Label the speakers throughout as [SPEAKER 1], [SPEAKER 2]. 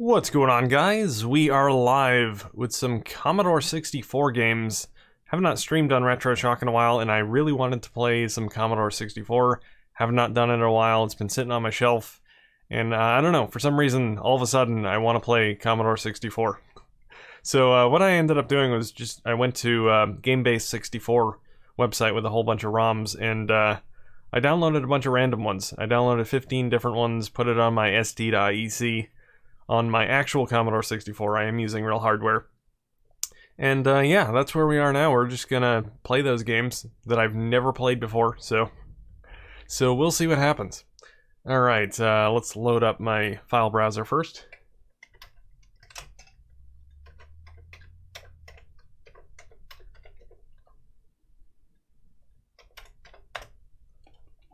[SPEAKER 1] What's going on, guys? We are live with some Commodore 64 games. Have not streamed on Retro Shock in a while, and I really wanted to play some Commodore 64. Have not done it in a while. It's been sitting on my shelf, and I don't know, for some reason, all of a sudden, I want to play Commodore 64. So what I ended up doing was I went to GameBase 64 website with a whole bunch of ROMs, and I downloaded a bunch of random ones. I downloaded 15 different ones, put it on my SD.exe. On my actual Commodore 64, I am using real hardware. And yeah, that's where we are now. We're just gonna play those games that I've never played before, so we'll see what happens. Alright, let's load up my file browser first.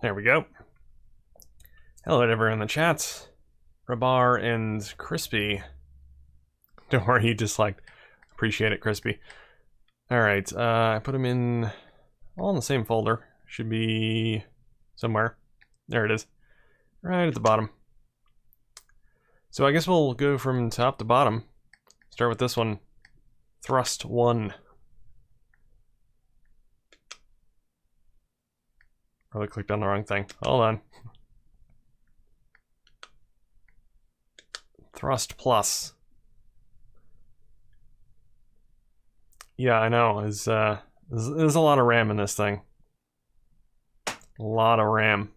[SPEAKER 1] There we go. Hello to everyone in the chat. Rabar and Crispy. Don't worry, he disliked. Appreciate it, Crispy. Alright, I put them in all in the same folder. Should be somewhere. There it is. Right at the bottom. So I guess we'll go from top to bottom. Start with this one. Thrust 1. Probably clicked on the wrong thing. Hold on. Thrust Plus. Yeah, I know. There's a lot of RAM in this thing. A lot of RAM.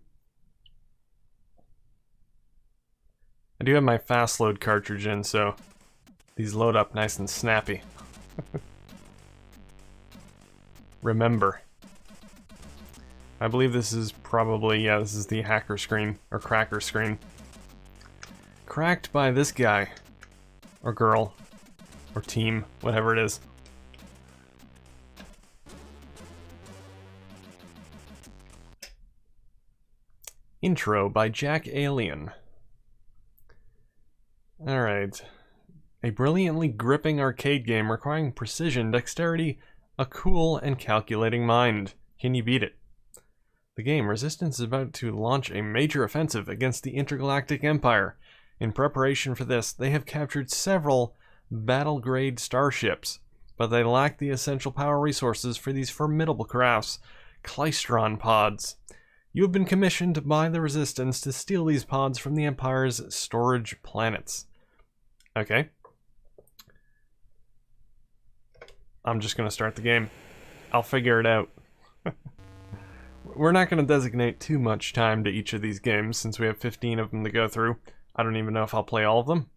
[SPEAKER 1] I do have my fast load cartridge in, so these load up nice and snappy. Remember. I believe this is probably, yeah, this is the hacker screen, or cracker screen. Cracked by this guy, or girl, or team, whatever it is. Intro by Jack Alien. Alright. A brilliantly gripping arcade game requiring precision, dexterity, a cool and calculating mind. Can you beat it? The game, Resistance, is about to launch a major offensive against the Intergalactic Empire. In preparation for this, they have captured several battle-grade starships, but they lack the essential power resources for these formidable crafts, Klystron pods. You have been commissioned by the Resistance to steal these pods from the Empire's storage planets. Okay. I'm just going to start the game. I'll figure it out. We're not going to designate too much time to each of these games, since we have 15 of them to go through. I don't even know if I'll play all of them.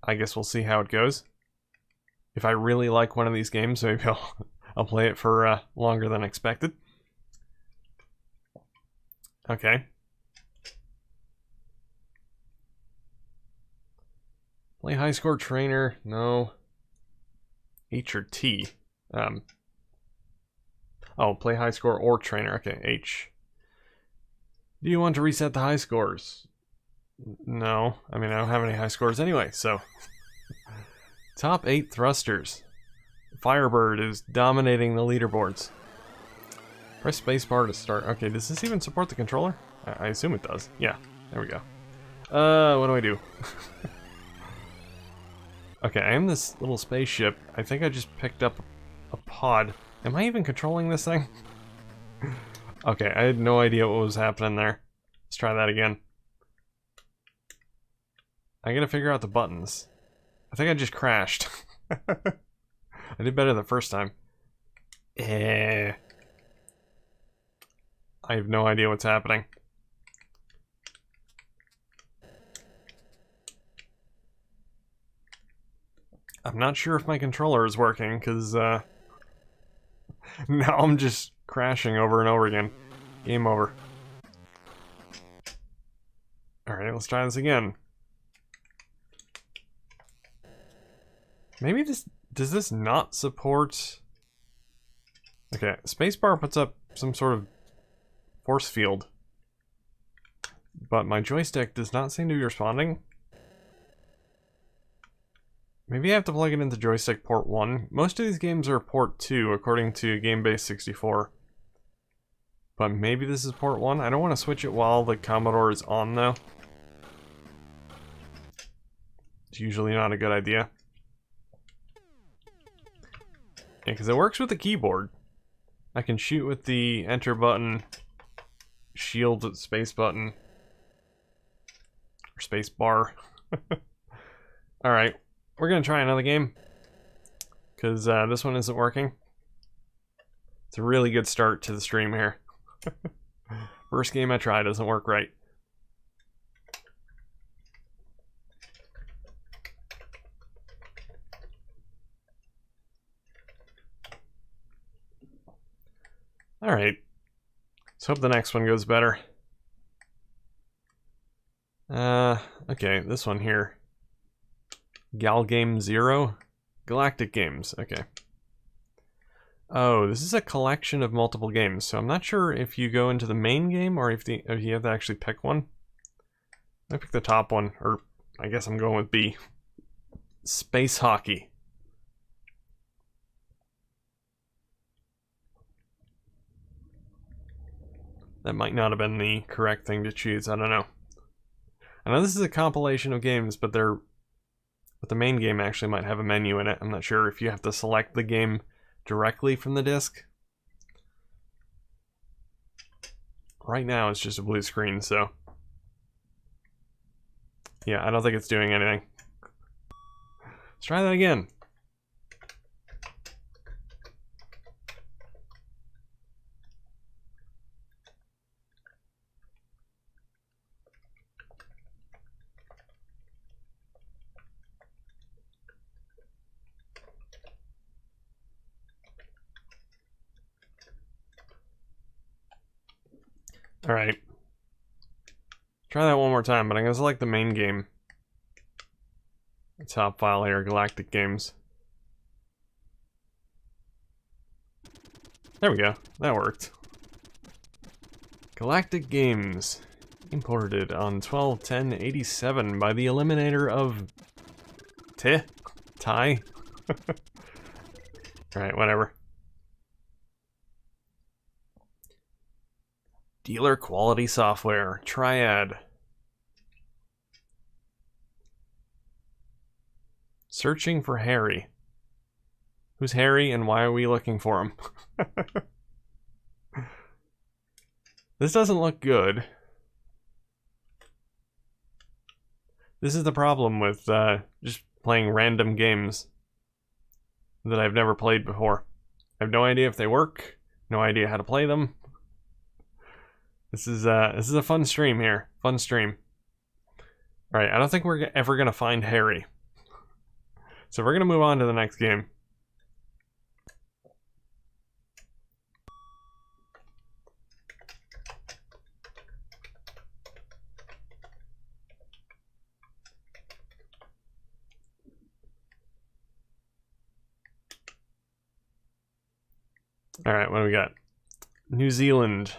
[SPEAKER 1] I guess we'll see how it goes. If I really like one of these games, maybe I'll play it for longer than expected. Okay. Play high score trainer, no. H or T. Oh, play high score or trainer, okay, H. Do you want to reset the high scores? No, I mean, I don't have any high scores anyway, so. Top 8 thrusters. Firebird is dominating the leaderboards. Press spacebar to start. Okay, does this even support the controller? I assume it does. Yeah, there we go. What do I do? Okay, I am this little spaceship. I think I just picked up a pod. Am I even controlling this thing? Okay, I had no idea what was happening there. Let's try that again. I gotta figure out the buttons. I think I just crashed. I did better the first time. I have no idea what's happening. I'm not sure if my controller is working, because now I'm just crashing over and over again. Game over. Alright, let's try this again. Maybe does this not support... Okay, spacebar puts up some sort of force field. But my joystick does not seem to be responding. Maybe I have to plug it into joystick port 1. Most of these games are port 2, according to GameBase 64. But maybe this is port 1? I don't want to switch it while the Commodore is on, though. It's usually not a good idea. Yeah, because it works with the keyboard. I can shoot with the enter button, shield with space button, or space bar. Alright, we're gonna try another game, because this one isn't working. It's a really good start to the stream here. First game I try doesn't work right. Alright, let's hope the next one goes better. Okay, this one here. Gal Game 0? Galactic Games, okay. Oh, this is a collection of multiple games, so I'm not sure if you go into the main game or if you have to actually pick one. I pick the top one, or I guess I'm going with B. Space Hockey. That might not have been the correct thing to choose, I don't know. I know this is a compilation of games, but the main game actually might have a menu in it. I'm not sure if you have to select the game directly from the disc. Right now it's just a blue screen, so yeah, I don't think it's doing anything. Let's try that again. Alright. Try that one more time, but I'm gonna select the main game. The top file here, Galactic Games. There we go. That worked. Galactic Games. Imported on 12/10/87 by the eliminator of Ty. Alright, whatever. Dealer quality software. Triad. Searching for Harry. Who's Harry and why are we looking for him? This doesn't look good. This is the problem with just playing random games that I've never played before. I have no idea if they work, no idea how to play them. This is a fun stream here. Fun stream. Alright, I don't think we're ever gonna find Harry. So we're gonna move on to the next game. Alright, what do we got? New Zealand.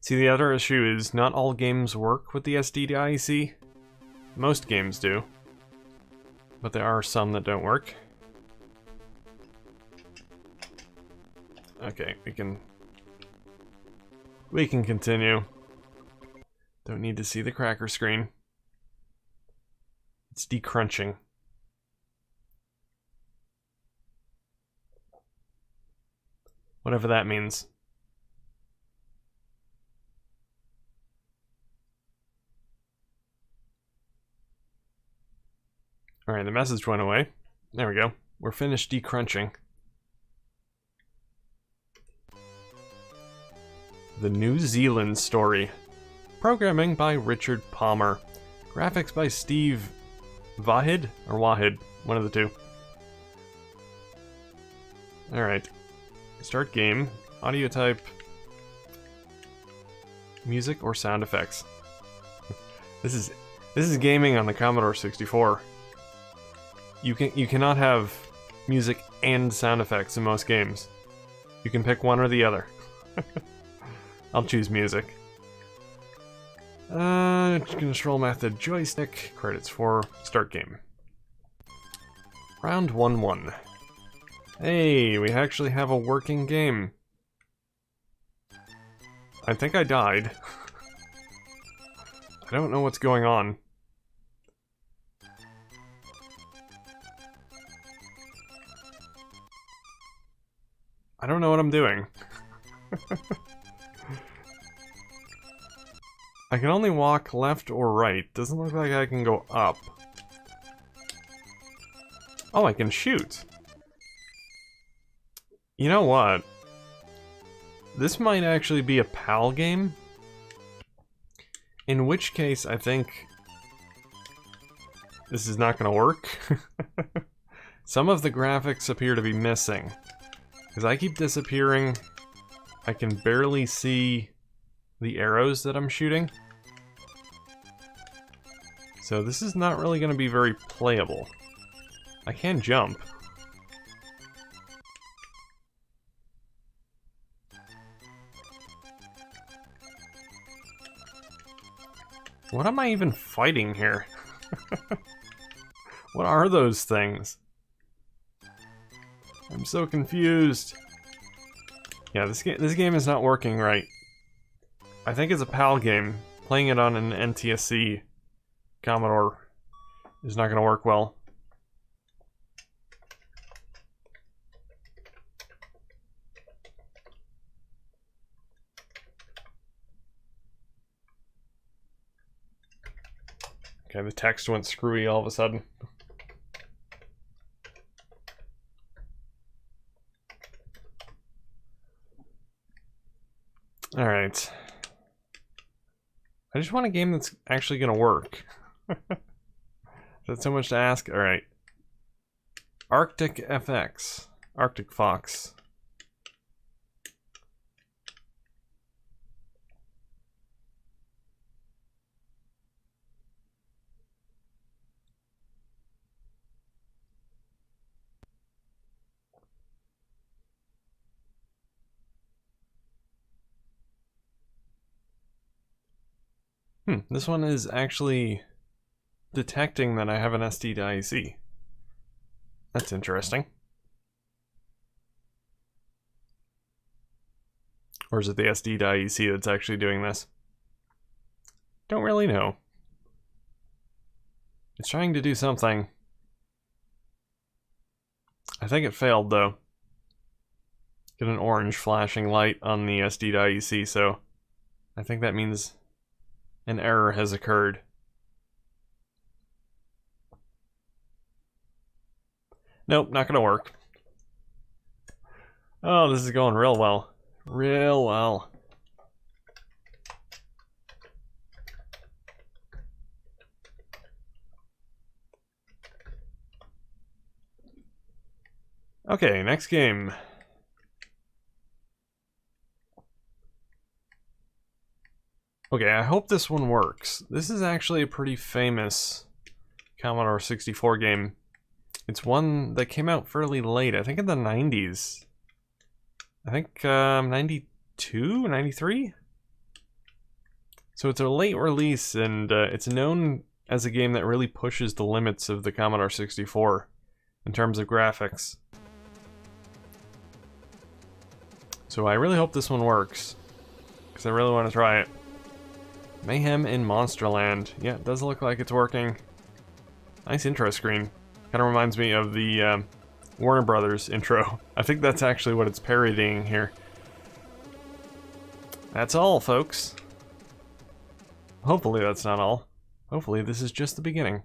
[SPEAKER 1] See, the other issue is not all games work with the SDIC. Most games do. But there are some that don't work. Okay, we can continue. Don't need to see the cracker screen. It's decrunching. Whatever that means. Alright, the message went away. There we go. We're finished decrunching. The New Zealand Story. Programming by Richard Palmer. Graphics by Steve Wahid? Or Wahid? One of the two. Alright. Start game. Audio type. Music or sound effects. This is gaming on the Commodore 64. You cannot have music and sound effects in most games. You can pick one or the other. I'll choose music. Control method joystick. Credits for start game. Round 1-1. Hey, we actually have a working game. I think I died. I don't know what's going on. I don't know what I'm doing. I can only walk left or right. Doesn't look like I can go up. Oh, I can shoot. You know what? This might actually be a PAL game. In which case, I think this is not going to work. Some of the graphics appear to be missing. Because I keep disappearing. I can barely see the arrows that I'm shooting. So this is not really going to be very playable. I can jump. What am I even fighting here? What are those things? I'm so confused. Yeah, this game is not working right. I think it's a PAL game. Playing it on an NTSC Commodore is not going to work well. Okay, the text went screwy all of a sudden. Alright. I just want a game that's actually going to work. Is that so much to ask? Alright. Arctic FX. Arctic Fox. This one is actually detecting that I have an SD-IEC. That's interesting. Or is it the SD-IEC that's actually doing this? Don't really know. It's trying to do something. I think it failed, though. Get an orange flashing light on the SD-IEC, so I think that means an error has occurred. Nope, not gonna work. Oh, this is going real well. Real well. Okay, next game. Okay, I hope this one works. This is actually a pretty famous Commodore 64 game. It's one that came out fairly late, I think in the 90s. I think 92, 93? So it's a late release, and it's known as a game that really pushes the limits of the Commodore 64 in terms of graphics. So I really hope this one works, because I really want to try it. Mayhem in Monsterland. Yeah, it does look like it's working. Nice intro screen. Kind of reminds me of the Warner Brothers intro. I think that's actually what it's parodying here. That's all, folks. Hopefully that's not all. Hopefully this is just the beginning.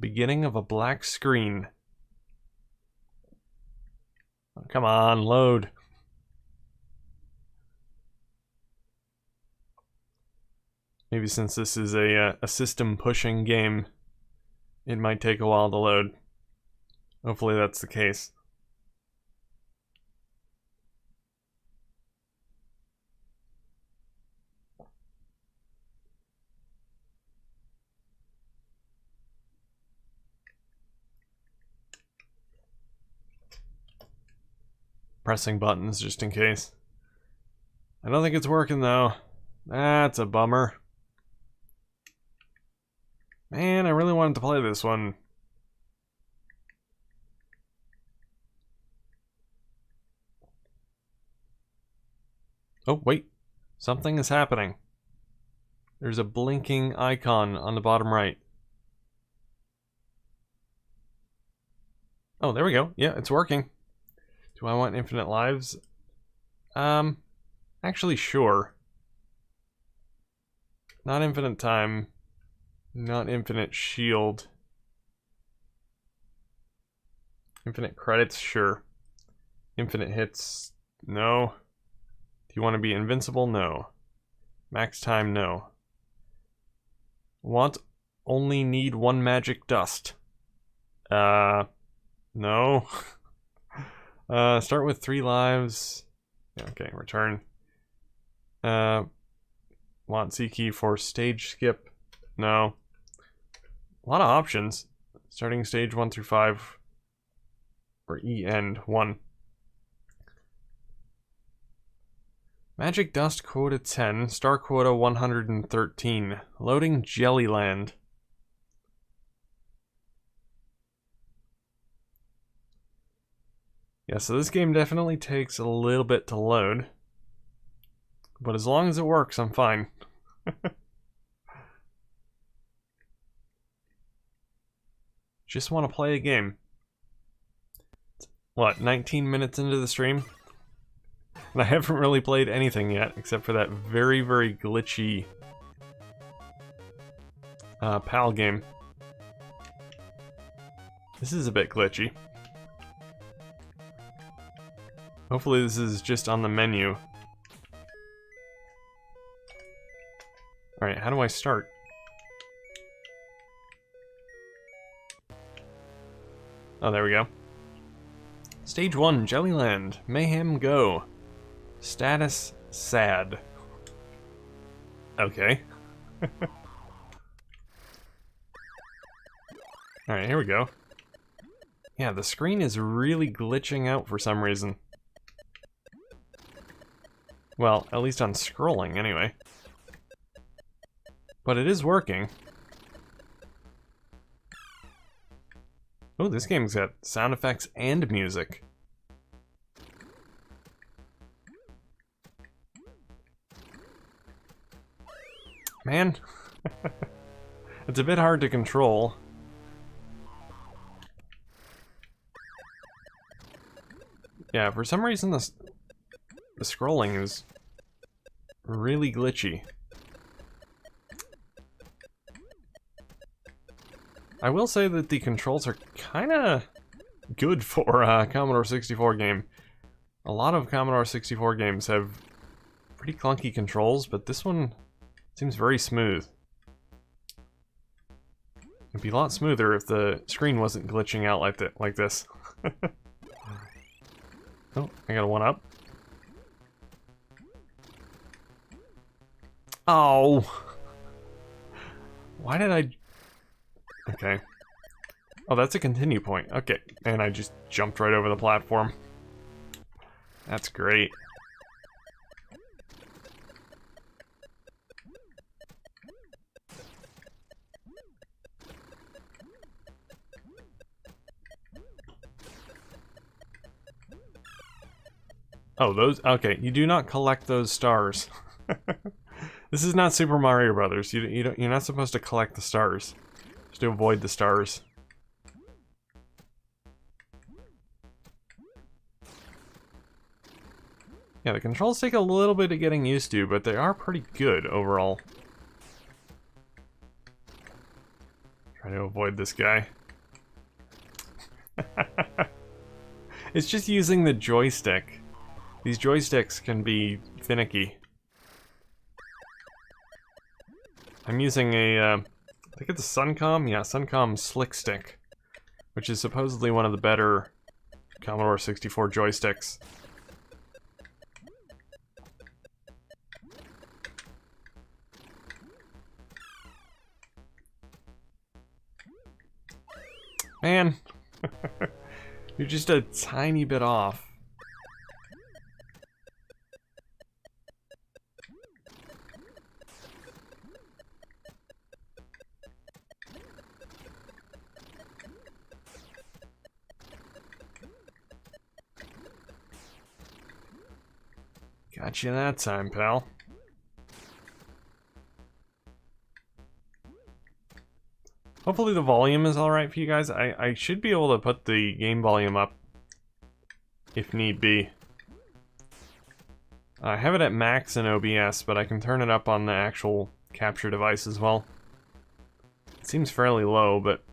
[SPEAKER 1] Beginning of a black screen. Oh, come on, load. Maybe since this is a system pushing game, it might take a while to load. Hopefully that's the case. Pressing buttons just in case. I don't think it's working though. That's a bummer. Man, I really wanted to play this one. Oh, wait. Something is happening. There's a blinking icon on the bottom right. Oh, there we go. Yeah, it's working. Do I want infinite lives? Actually, sure. Not infinite time. Not infinite shield. Infinite credits, sure. Infinite hits, no. Do you want to be invincible? No. Max time, no. Want only need one magic dust. No. Start with 3 lives. Okay, return. Want C key for stage skip? No. A lot of options. Starting stage 1 through 5. Or E end 1. Magic dust quota 10. Star quota 113. Loading Jellyland. Yeah, so this game definitely takes a little bit to load. But as long as it works, I'm fine. Just want to play a game. What, 19 minutes into the stream? And I haven't really played anything yet, except for that very, very glitchy PAL game. This is a bit glitchy. Hopefully this is just on the menu. Alright, how do I start? Oh, there we go. Stage 1, Jellyland. Mayhem go. Status sad. Okay. Alright, here we go. Yeah, the screen is really glitching out for some reason. Well, at least on scrolling, anyway. But it is working. Oh, this game's got sound effects and music. Man, it's a bit hard to control. Yeah, for some reason the scrolling is really glitchy. I will say that the controls are kinda good for a Commodore 64 game. A lot of Commodore 64 games have pretty clunky controls, but this one seems very smooth. It'd be a lot smoother if the screen wasn't glitching out like this. Oh, I got a 1-up. Oh! Why did I... Okay. Oh, that's a continue point. Okay, and I just jumped right over the platform. That's great. Oh, those... Okay, you do not collect those stars. This is not Super Mario Brothers. You're not supposed to collect the stars. Just to avoid the stars. Yeah, the controls take a little bit of getting used to, but they are pretty good overall. Try to avoid this guy. It's just using the joystick. These joysticks can be finicky. I'm using a, I think it's a Suncom? Yeah, Suncom Slick Stick, which is supposedly one of the better Commodore 64 joysticks. Man, you're just a tiny bit off. Got you that time, pal. Hopefully the volume is alright for you guys. I should be able to put the game volume up if need be. I have it at max in OBS, but I can turn it up on the actual capture device as well. It seems fairly low, but...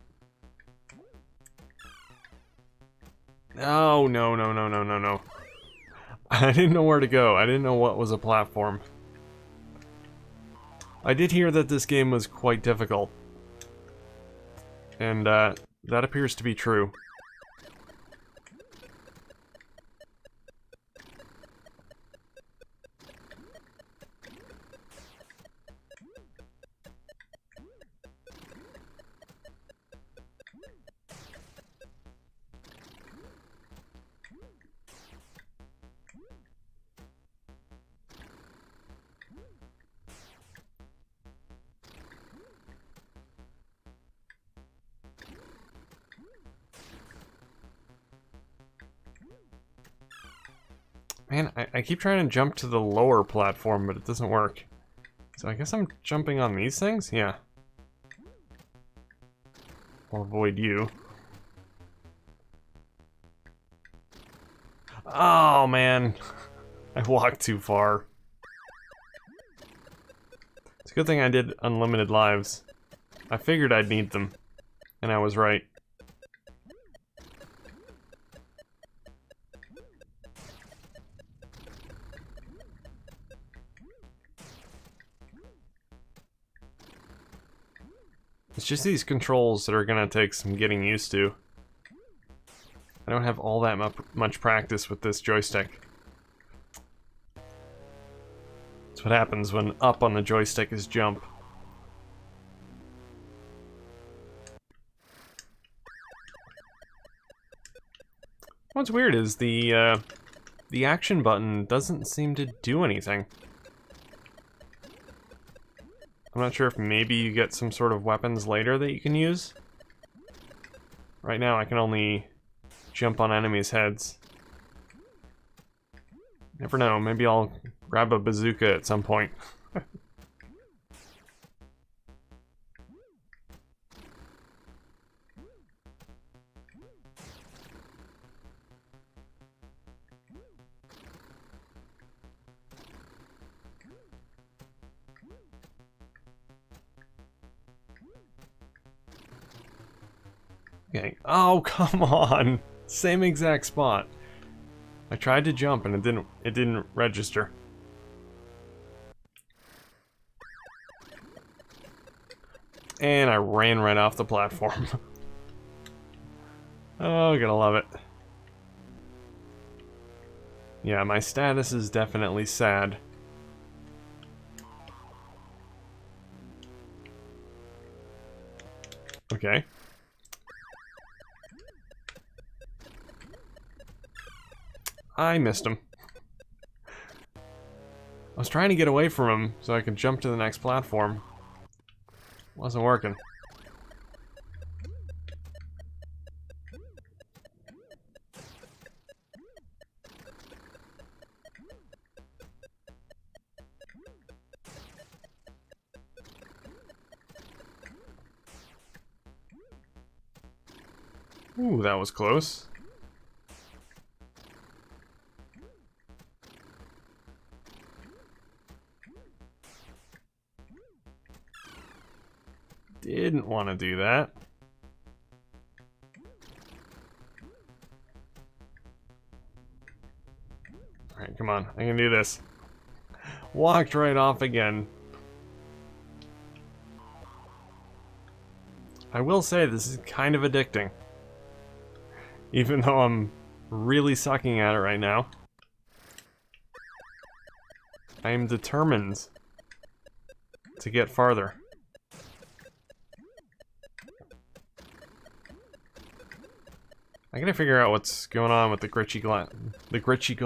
[SPEAKER 1] Oh, no, no, no, no, no, no. I didn't know where to go. I didn't know what was a platform. I did hear that this game was quite difficult. And, that appears to be true. Man, I keep trying to jump to the lower platform, but it doesn't work. So I guess I'm jumping on these things? Yeah. I'll avoid you. Oh, man. I walked too far. It's a good thing I did unlimited lives. I figured I'd need them. And I was right. It's just these controls that are gonna take some getting used to. I don't have all that much practice with this joystick. That's what happens when up on the joystick is jump. What's weird is the action button doesn't seem to do anything. I'm not sure if maybe you get some sort of weapons later that you can use. Right now I can only jump on enemies' heads. Never know, maybe I'll grab a bazooka at some point. Okay. Oh, come on. Same exact spot. I tried to jump and it didn't register. And I ran right off the platform. Oh, gotta love it. Yeah, my status is definitely sad. Okay. I missed him. I was trying to get away from him so I could jump to the next platform. Wasn't working. Ooh, that was close. Didn't want to do that. Alright, come on. I can do this. Walked right off again. I will say this is kind of addicting. Even though I'm really sucking at it right now. I am determined to get farther. I gotta figure out what's going on with the glitchy graphics. The glitchy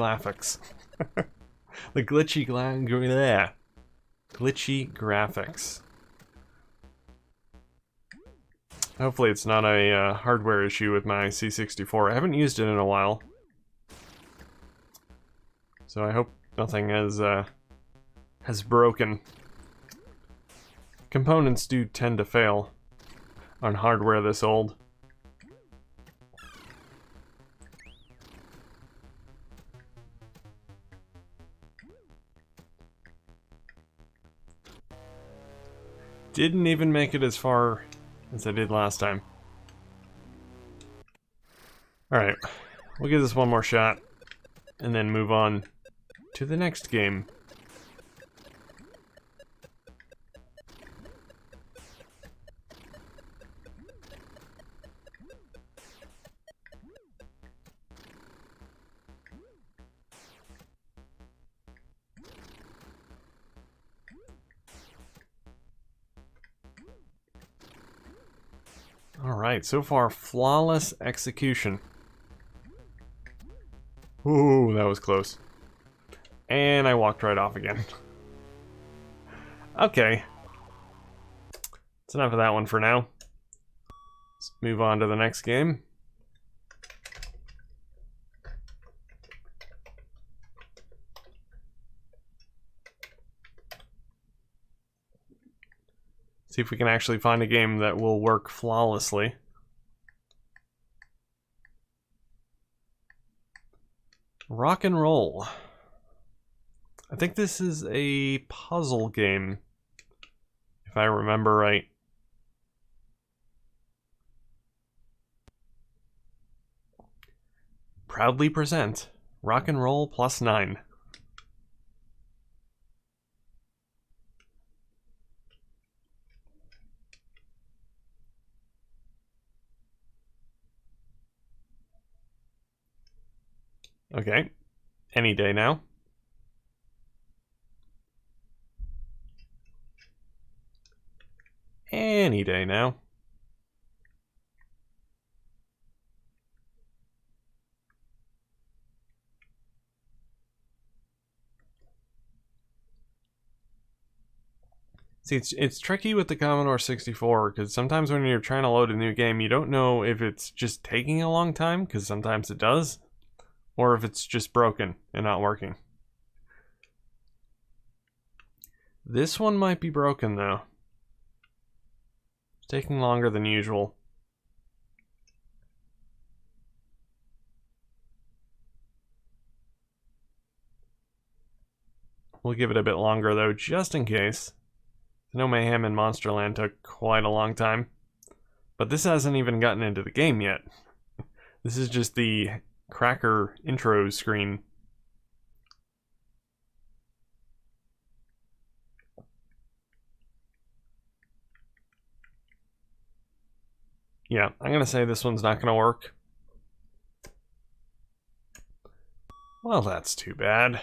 [SPEAKER 1] graphics. Hopefully it's not a hardware issue with my C64. I haven't used it in a while. So I hope Nothing has broken. Components do tend to fail on hardware this old. Didn't even make it as far as I did last time. Alright, we'll give this one more shot, and then move on to the next game. Alright, so far, flawless execution. Ooh, that was close. And I walked right off again. Okay. That's enough of that one for now. Let's move on to the next game. See if we can actually find a game that will work flawlessly. Rock and roll. I think this is a puzzle game, if I remember right. Proudly present Rock and Roll +9. Okay, any day now. Any day now. See, it's tricky with the Commodore 64, because sometimes when you're trying to load a new game, you don't know if it's just taking a long time, because sometimes it does, or if it's just broken and not working. This one might be broken, though. It's taking longer than usual. We'll give it a bit longer, though, just in case. No Mayhem in Monsterland took quite a long time. But this hasn't even gotten into the game yet. This is just the Cracker intro screen. Yeah, I'm gonna say this one's not gonna work. Well, that's too bad.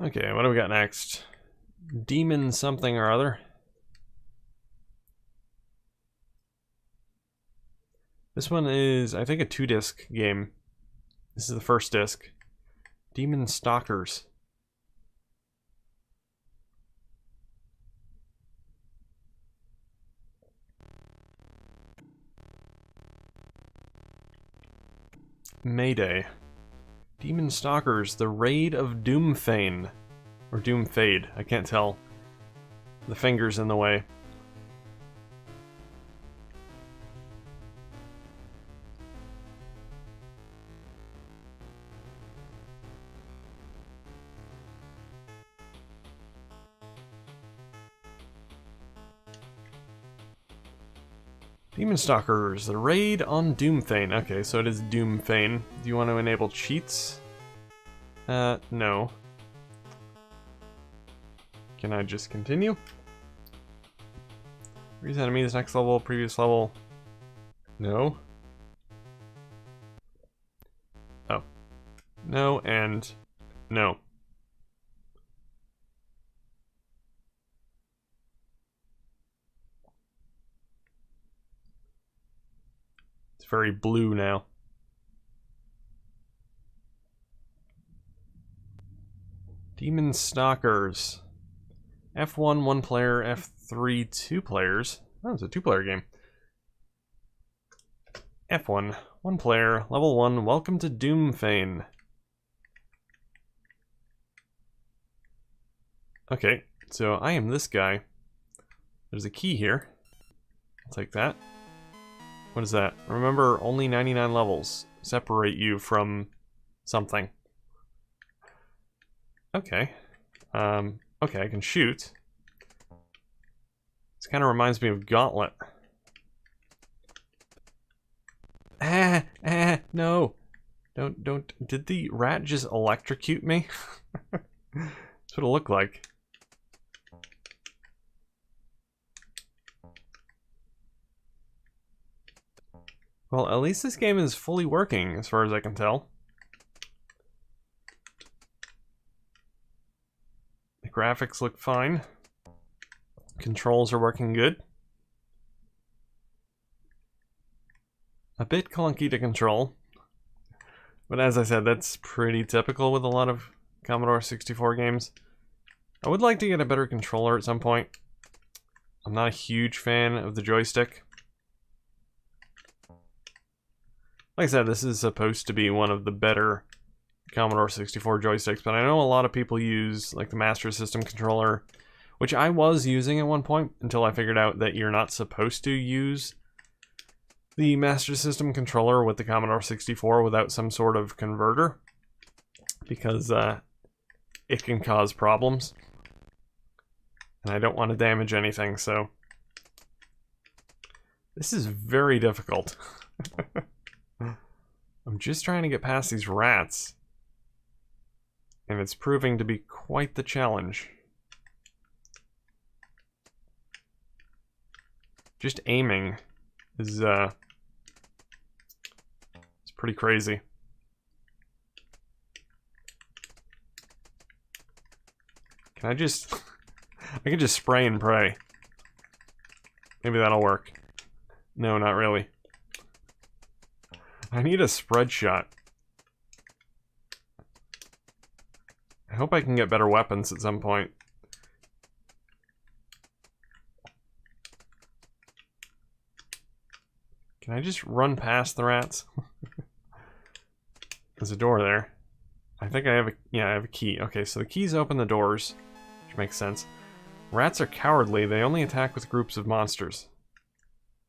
[SPEAKER 1] Okay, what do we got next? Demon something or other. This one is, I think, a 2-disc game. This is the first disc. Demon Stalkers. Mayday. Demon Stalkers, the Raid of Doomfane. Or Doomfade, I can't tell. The finger's in the way. Demon Stalkers, the Raid on Doomfane. Okay, so it is Doomfane. Do you want to enable cheats? No. Can I just continue? Freeze enemies, next level, previous level. No. Oh. No and no. It's very blue now. Demon Stalkers. F1, 1 player, F3, 2 players. Oh, it's a 2-player game. F1, 1 player, level 1, welcome to Doomfane. Okay, so I am this guy. There's a key here. I'll take that. What is that? Remember, only 99 levels separate you from something. Okay. Okay, I can shoot. This kind of reminds me of Gauntlet. No. Don't. Did the rat just electrocute me? That's what it looked like. Well, at least this game is fully working, as far as I can tell. The graphics look fine. Controls are working good. A bit clunky to control. But as I said, that's pretty typical with a lot of Commodore 64 games. I would like to get a better controller at some point. I'm not a huge fan of the joystick. Like I said, this is supposed to be one of the better Commodore 64 joysticks, but I know a lot of people use like the Master System controller, which I was using at one point until I figured out that you're not supposed to use the Master System controller with the Commodore 64 without some sort of converter, because it can cause problems. And I don't want to damage anything, so this is very difficult. I'm just trying to get past these rats, and it's proving to be quite the challenge. Just aiming is it's pretty crazy. Can I just I can just spray and pray. Maybe that'll work. No, not really. I need a spread shot. I hope I can get better weapons at some point. Can I just run past the rats? There's a door there. I think I have a... yeah, I have a key. Okay, so the keys open the doors, which makes sense. Rats are cowardly. They only attack with groups of monsters.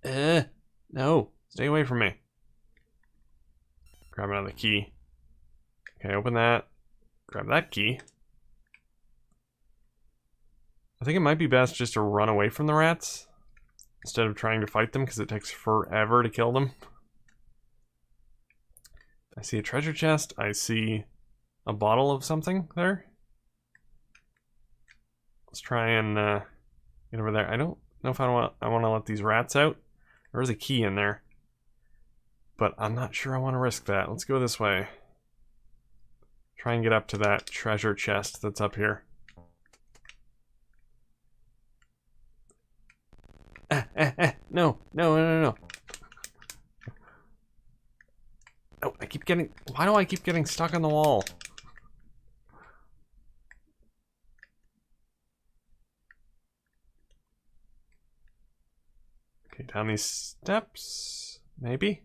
[SPEAKER 1] No. Stay away from me. Grab another key. Okay, open that. Grab that key. I think it might be best just to run away from the rats instead of trying to fight them, because it takes forever to kill them. I see a treasure chest. I see a bottle of something there. Let's try and get over there. I don't know if I want to let these rats out. There's a key in there, but I'm not sure I want to risk that. Let's go this way. Try and get up to that treasure chest that's up here. No. Oh, I keep getting... why do I keep getting stuck on the wall? Okay, down these steps, maybe?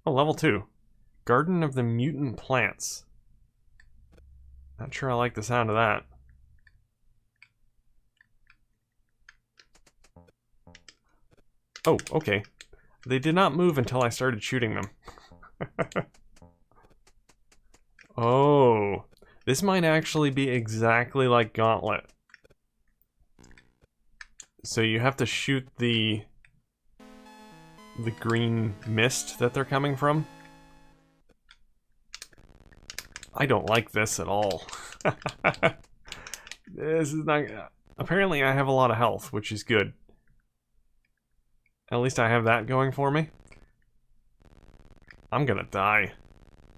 [SPEAKER 1] Oh, level 2. Garden of the Mutant Plants. Not sure I like the sound of that. Oh, okay. They did not move until I started shooting them. Oh, this might actually be exactly like Gauntlet. So you have to shoot the green mist that they're coming from. I don't like this at all. This is not... apparently I have a lot of health, which is good. At least I have that going for me. I'm gonna die.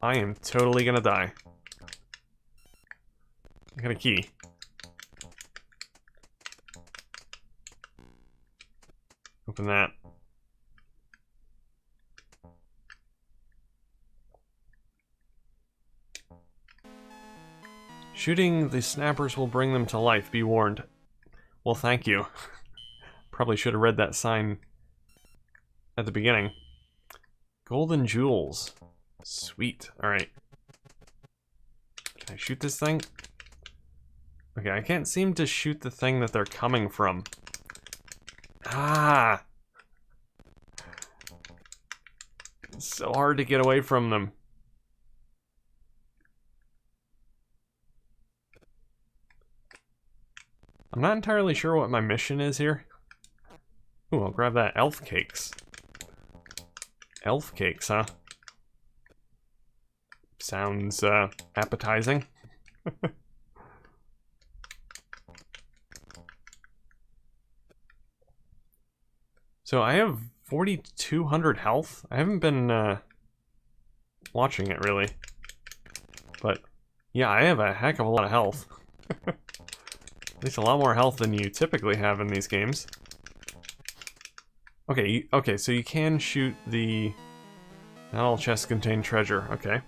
[SPEAKER 1] I am totally gonna die. I got a key. Open that. Shooting the snappers will bring them to life, be warned. Well, thank you. Probably should have read that sign at the beginning. Golden jewels. Sweet. Alright. Can I shoot this thing? Okay, I can't seem to shoot the thing that they're coming from. Ah! It's so hard to get away from them. I'm not entirely sure what my mission is here. Ooh, I'll grab that. Elf cakes. Elf cakes, huh? Sounds, appetizing. So I have 4,200 health. I haven't been, watching it, really. But, yeah, I have a heck of a lot of health. At least a lot more health than you typically have in these games. Okay, okay, so you can shoot the... Not all chests contain treasure, okay.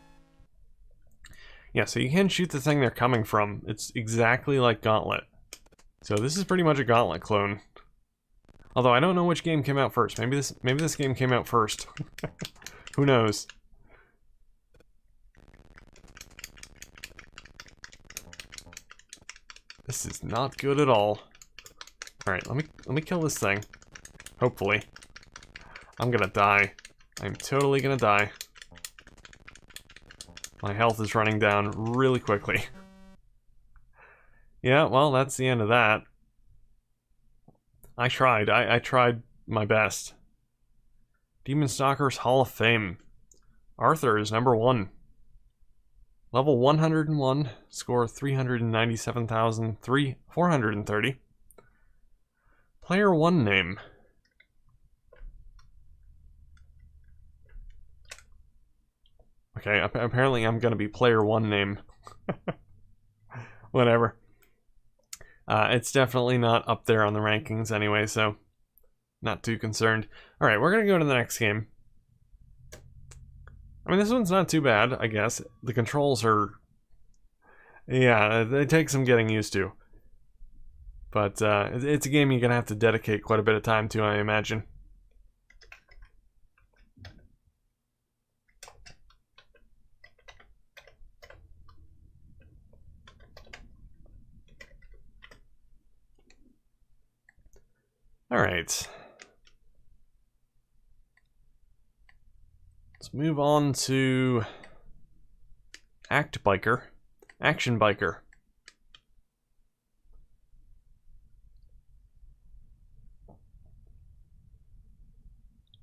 [SPEAKER 1] Yeah, so you can shoot the thing they're coming from. It's exactly like Gauntlet. So this is pretty much a Gauntlet clone. Although I don't know which game came out first. Maybe this game came out first. Who knows? This is not good at all. Alright, let me kill this thing. Hopefully. I'm gonna die. I'm totally gonna die. My health is running down really quickly. Yeah, well, that's the end of that. I tried. I tried my best. Demon Stalkers Hall of Fame. Arthur is number 1. Level 101, score 397,430. Player 1 name. Okay, apparently I'm gonna be player 1 name. Whatever. It's definitely not up there on the rankings anyway, so not too concerned. Alright, we're gonna go to the next game. I mean, this one's not too bad, I guess. The controls are... Yeah, they take some getting used to. But it's a game you're gonna have to dedicate quite a bit of time to, I imagine. Alright. Let's move on to Action Biker.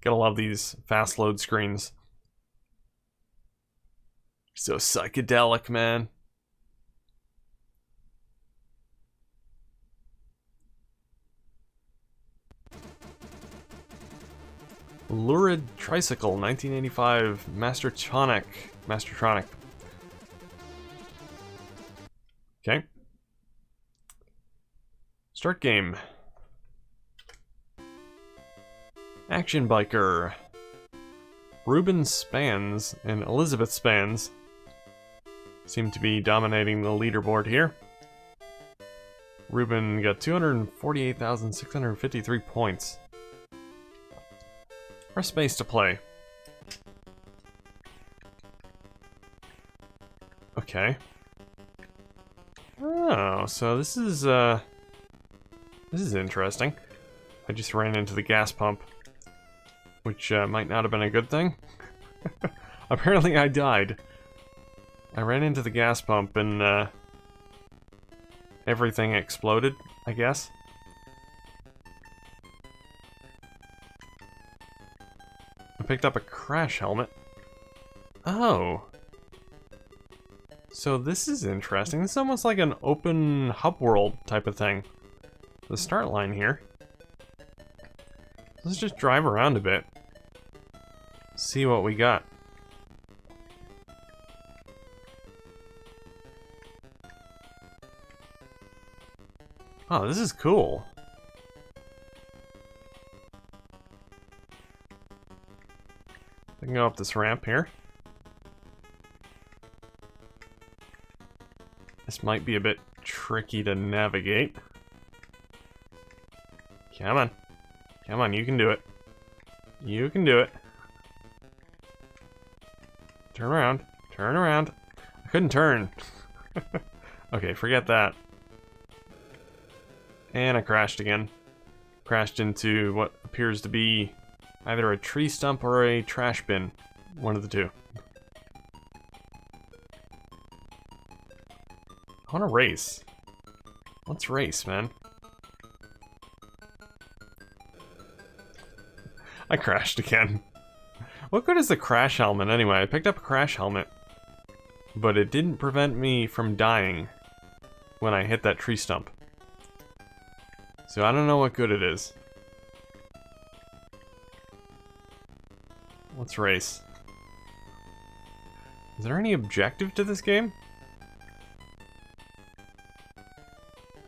[SPEAKER 1] Gotta love these fast load screens. So psychedelic, man. Lurid Tricycle, 1985, Mastertronic. Okay. Start game. Action Biker. Ruben Spans and Elizabeth Spans seem to be dominating the leaderboard here. Ruben got 248,653 points. Press space to play. Okay. Oh, so this is interesting. I just ran into the gas pump, which might not have been a good thing. Apparently I died. I ran into the gas pump and everything exploded, I guess. I picked up a crash helmet. Oh. So this is interesting. This is almost like an open hub world type of thing. The start line here. Let's just drive around a bit. See what we got. Oh, this is cool. I can go up this ramp here. This might be a bit tricky to navigate. Come on. Come on, you can do it. You can do it. Turn around. Turn around. I couldn't turn. Okay, forget that. And I crashed again. Crashed into what appears to be either a tree stump or a trash bin. One of the two. I want to race. Let's race, man. I crashed again. What good is the crash helmet anyway? I picked up a crash helmet, but it didn't prevent me from dying when I hit that tree stump. So I don't know what good it is. Let's race. Is there any objective to this game?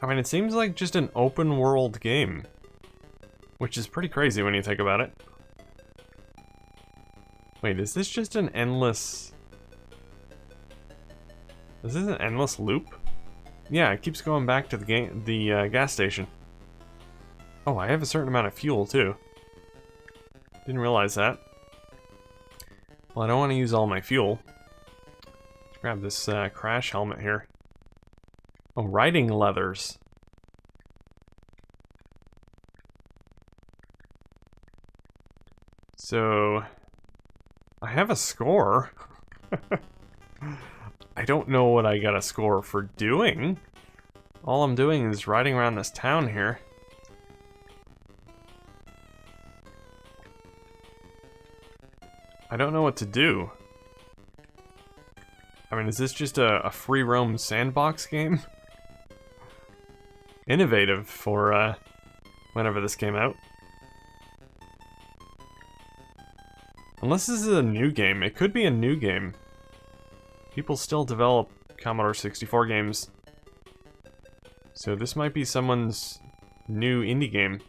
[SPEAKER 1] I mean, it seems like just an open world game, which is pretty crazy when you think about it. Wait, is this just an endless... Is this an endless loop? Yeah, it keeps going back to the gas station. Oh, I have a certain amount of fuel, too. Didn't realize that. Well, I don't want to use all my fuel. Let's grab this crash helmet here. Oh, riding leathers. So... I have a score. I don't know what I got a score for doing. All I'm doing is riding around this town here. I don't know what to do. I mean, is this just a free roam sandbox game? Innovative for whenever this came out. Unless this is a new game. It could be a new game. People still develop Commodore 64 games. So this might be someone's new indie game.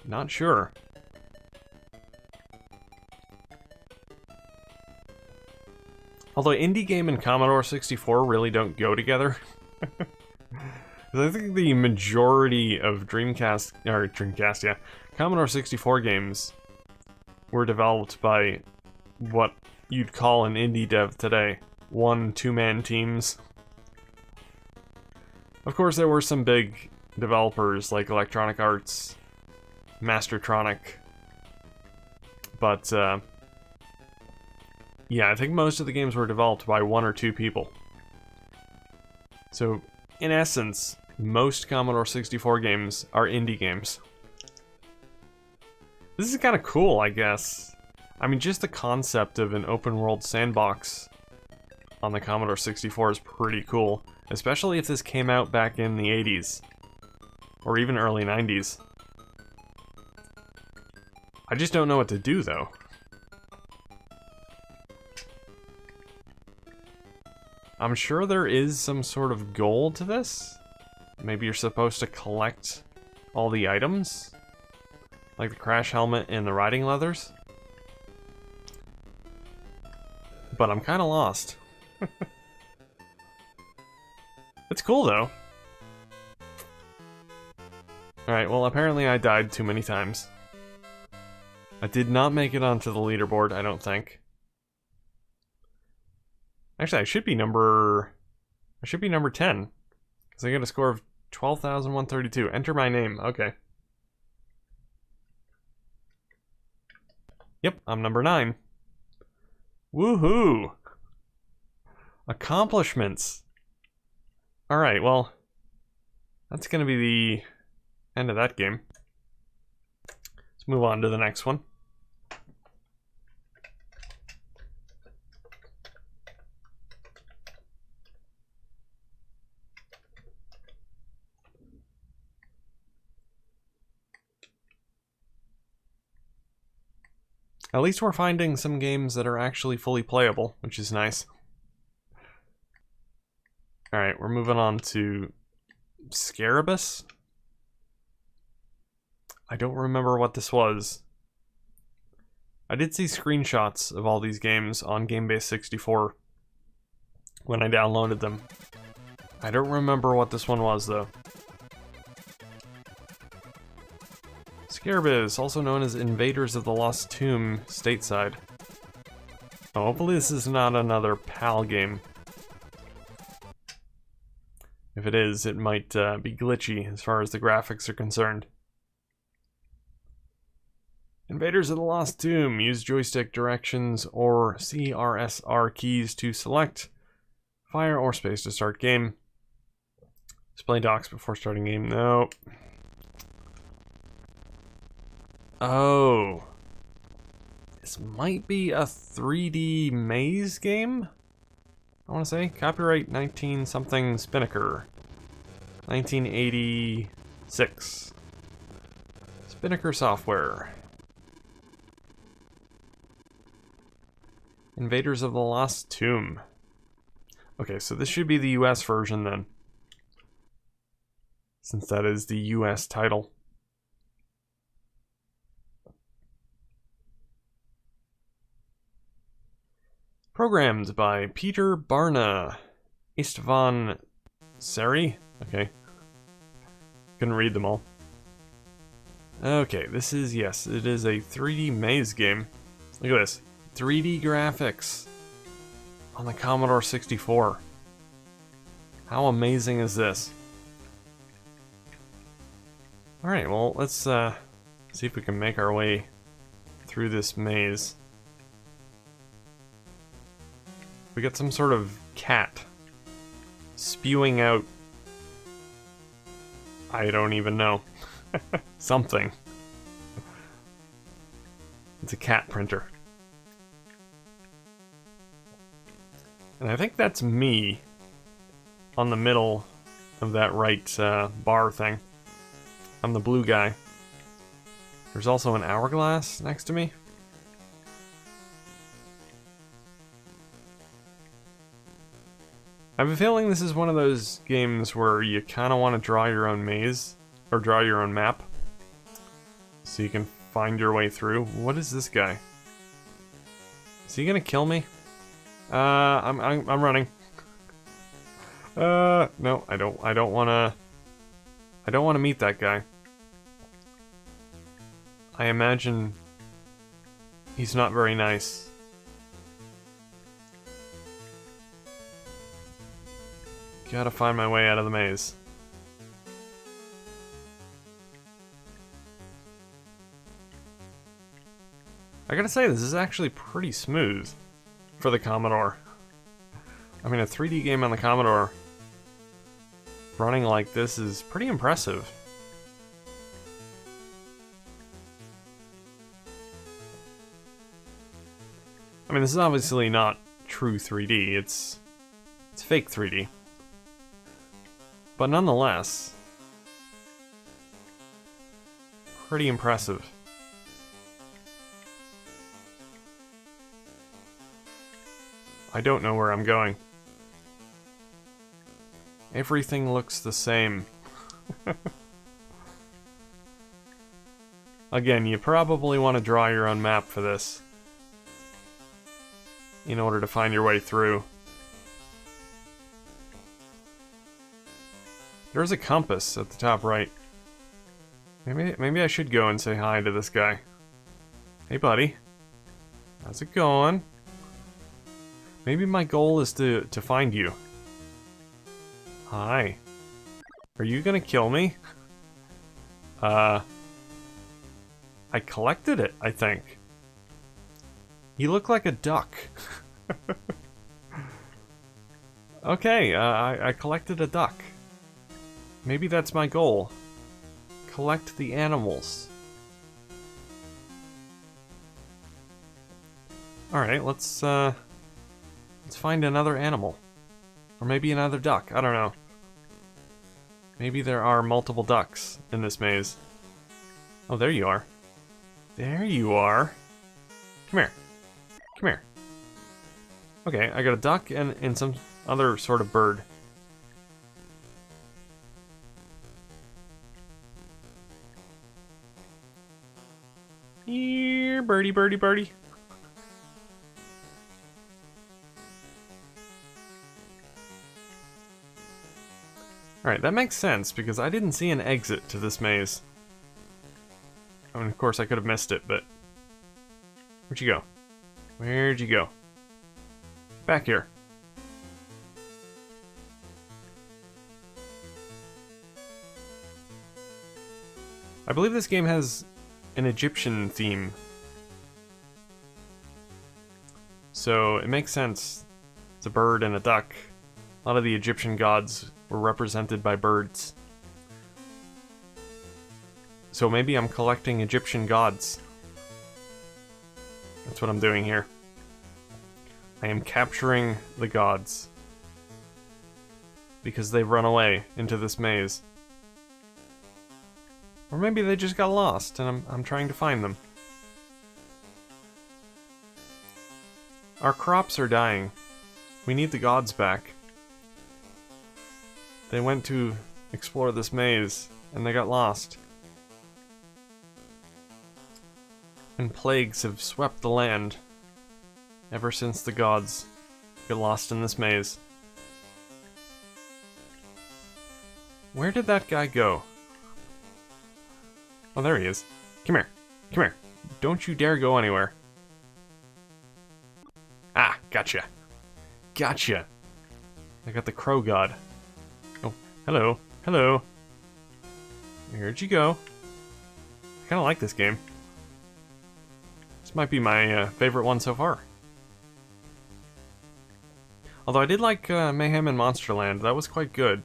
[SPEAKER 1] Not sure. Although indie game and Commodore 64 really don't go together. I think the majority of Dreamcast, yeah, Commodore 64 games were developed by what you'd call an indie dev today. 1-2-man teams. Of course, there were some big developers like Electronic Arts, Mastertronic, but yeah, I think most of the games were developed by 1 or 2 people. So, in essence, most Commodore 64 games are indie games. This is kind of cool, I guess. I mean, just the concept of an open world sandbox on the Commodore 64 is pretty cool. Especially if this came out back in the 80s. Or even early 90s. I just don't know what to do, though. I'm sure there is some sort of goal to this. Maybe you're supposed to collect all the items. Like the crash helmet and the riding leathers. But I'm kind of lost. It's cool, though. Alright, well, apparently I died too many times. I did not make it onto the leaderboard, I don't think. Actually, I should be number 10. Because I got a score of 12,132. Enter my name. Okay. Yep, I'm number 9. Woohoo! Accomplishments. Alright, well, that's going to be the end of that game. Let's move on to the next one. At least we're finding some games that are actually fully playable, which is nice. Alright, we're moving on to Scarabus. I don't remember what this was. I did see screenshots of all these games on GameBase 64. when I downloaded them. I don't remember what this one was, though. Scarebiz, also known as Invaders of the Lost Tomb, stateside. Oh, hopefully this is not another PAL game. If it is, it might be glitchy as far as the graphics are concerned. Invaders of the Lost Tomb. Use joystick directions or CRSR keys to select fire or space to start game. Display docs before starting game. Nope. Oh. This might be a 3D maze game? I want to say. Copyright 19-something Spinnaker. 1986. Spinnaker Software. Invaders of the Lost Tomb. Okay, so this should be the US version then. Since that is the US title. Programmed by Peter Barna. Istvan Seri? Okay. Couldn't read them all. Okay, this is, yes, it is a 3D maze game. Look at this. 3D graphics on the Commodore 64. How amazing is this? Alright, well, let's see if we can make our way through this maze. We got some sort of cat spewing out, I don't even know, something. It's a cat printer. And I think that's me on the middle of that right bar thing. I'm the blue guy. There's also an hourglass next to me. I have a feeling this is one of those games where you kind of want to draw your own maze, or draw your own map, so you can find your way through. What is this guy? Is he gonna kill me? I'm running. No, I don't wanna meet that guy. I imagine he's not very nice. Gotta find my way out of the maze. I gotta say, this is actually pretty smooth for the Commodore. I mean, a 3D game on the Commodore running like this is pretty impressive. I mean, this is obviously not true 3D, it's fake 3D. But nonetheless, pretty impressive. I don't know where I'm going. Everything looks the same. Again, you probably want to draw your own map for this in order to find your way through. There's a compass at the top right. Maybe I should go and say hi to this guy. Hey buddy. How's it going? Maybe my goal is to find you. Hi. Are you gonna kill me? I collected it, I think. You look like a duck. Okay, I collected a duck. Maybe that's my goal. Collect the animals. Alright, let's find another animal. Or maybe another duck, I don't know. Maybe there are multiple ducks in this maze. Oh, there you are. There you are. Come here. Come here. Okay, I got a duck and some other sort of bird. Here, birdie, birdie, birdie. Alright, that makes sense, because I didn't see an exit to this maze. I mean, of course, I could have missed it, but... Where'd you go? Where'd you go? Back here. I believe this game has an Egyptian theme. So, it makes sense. It's a bird and a duck. A lot of the Egyptian gods were represented by birds. So maybe I'm collecting Egyptian gods. That's what I'm doing here. I am capturing the gods. Because they've run away into this maze. Or maybe they just got lost and I'm trying to find them. Our crops are dying. We need the gods back. They went to explore this maze and they got lost. And plagues have swept the land ever since the gods got lost in this maze. Where did that guy go? Oh, there he is. Come here. Come here. Don't you dare go anywhere. Ah, gotcha. Gotcha. I got the crow god. Oh, hello. Hello. Where'd you go? I kind of like this game. This might be my favorite one so far. Although I did like Mayhem in Monsterland. That was quite good.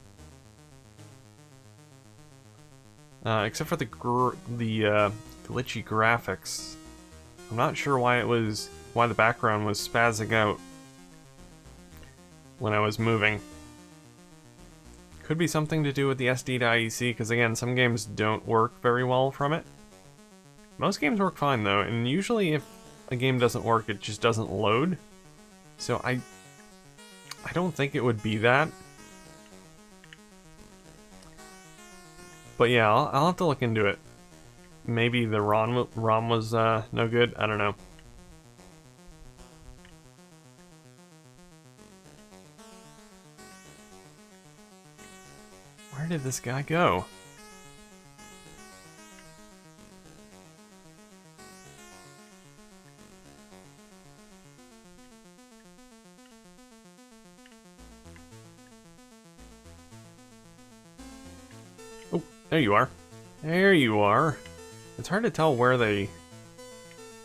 [SPEAKER 1] Except for the glitchy graphics. I'm not sure why the background was spazzing out when I was moving. Could be something to do with the SD to IEC, because again, some games don't work very well from it. Most games work fine though, and usually if a game doesn't work, it just doesn't load. So I don't think it would be that. But yeah, I'll have to look into it. Maybe the ROM was no good. I don't know. Where did this guy go? Oh, there you are. There you are. It's hard to tell where they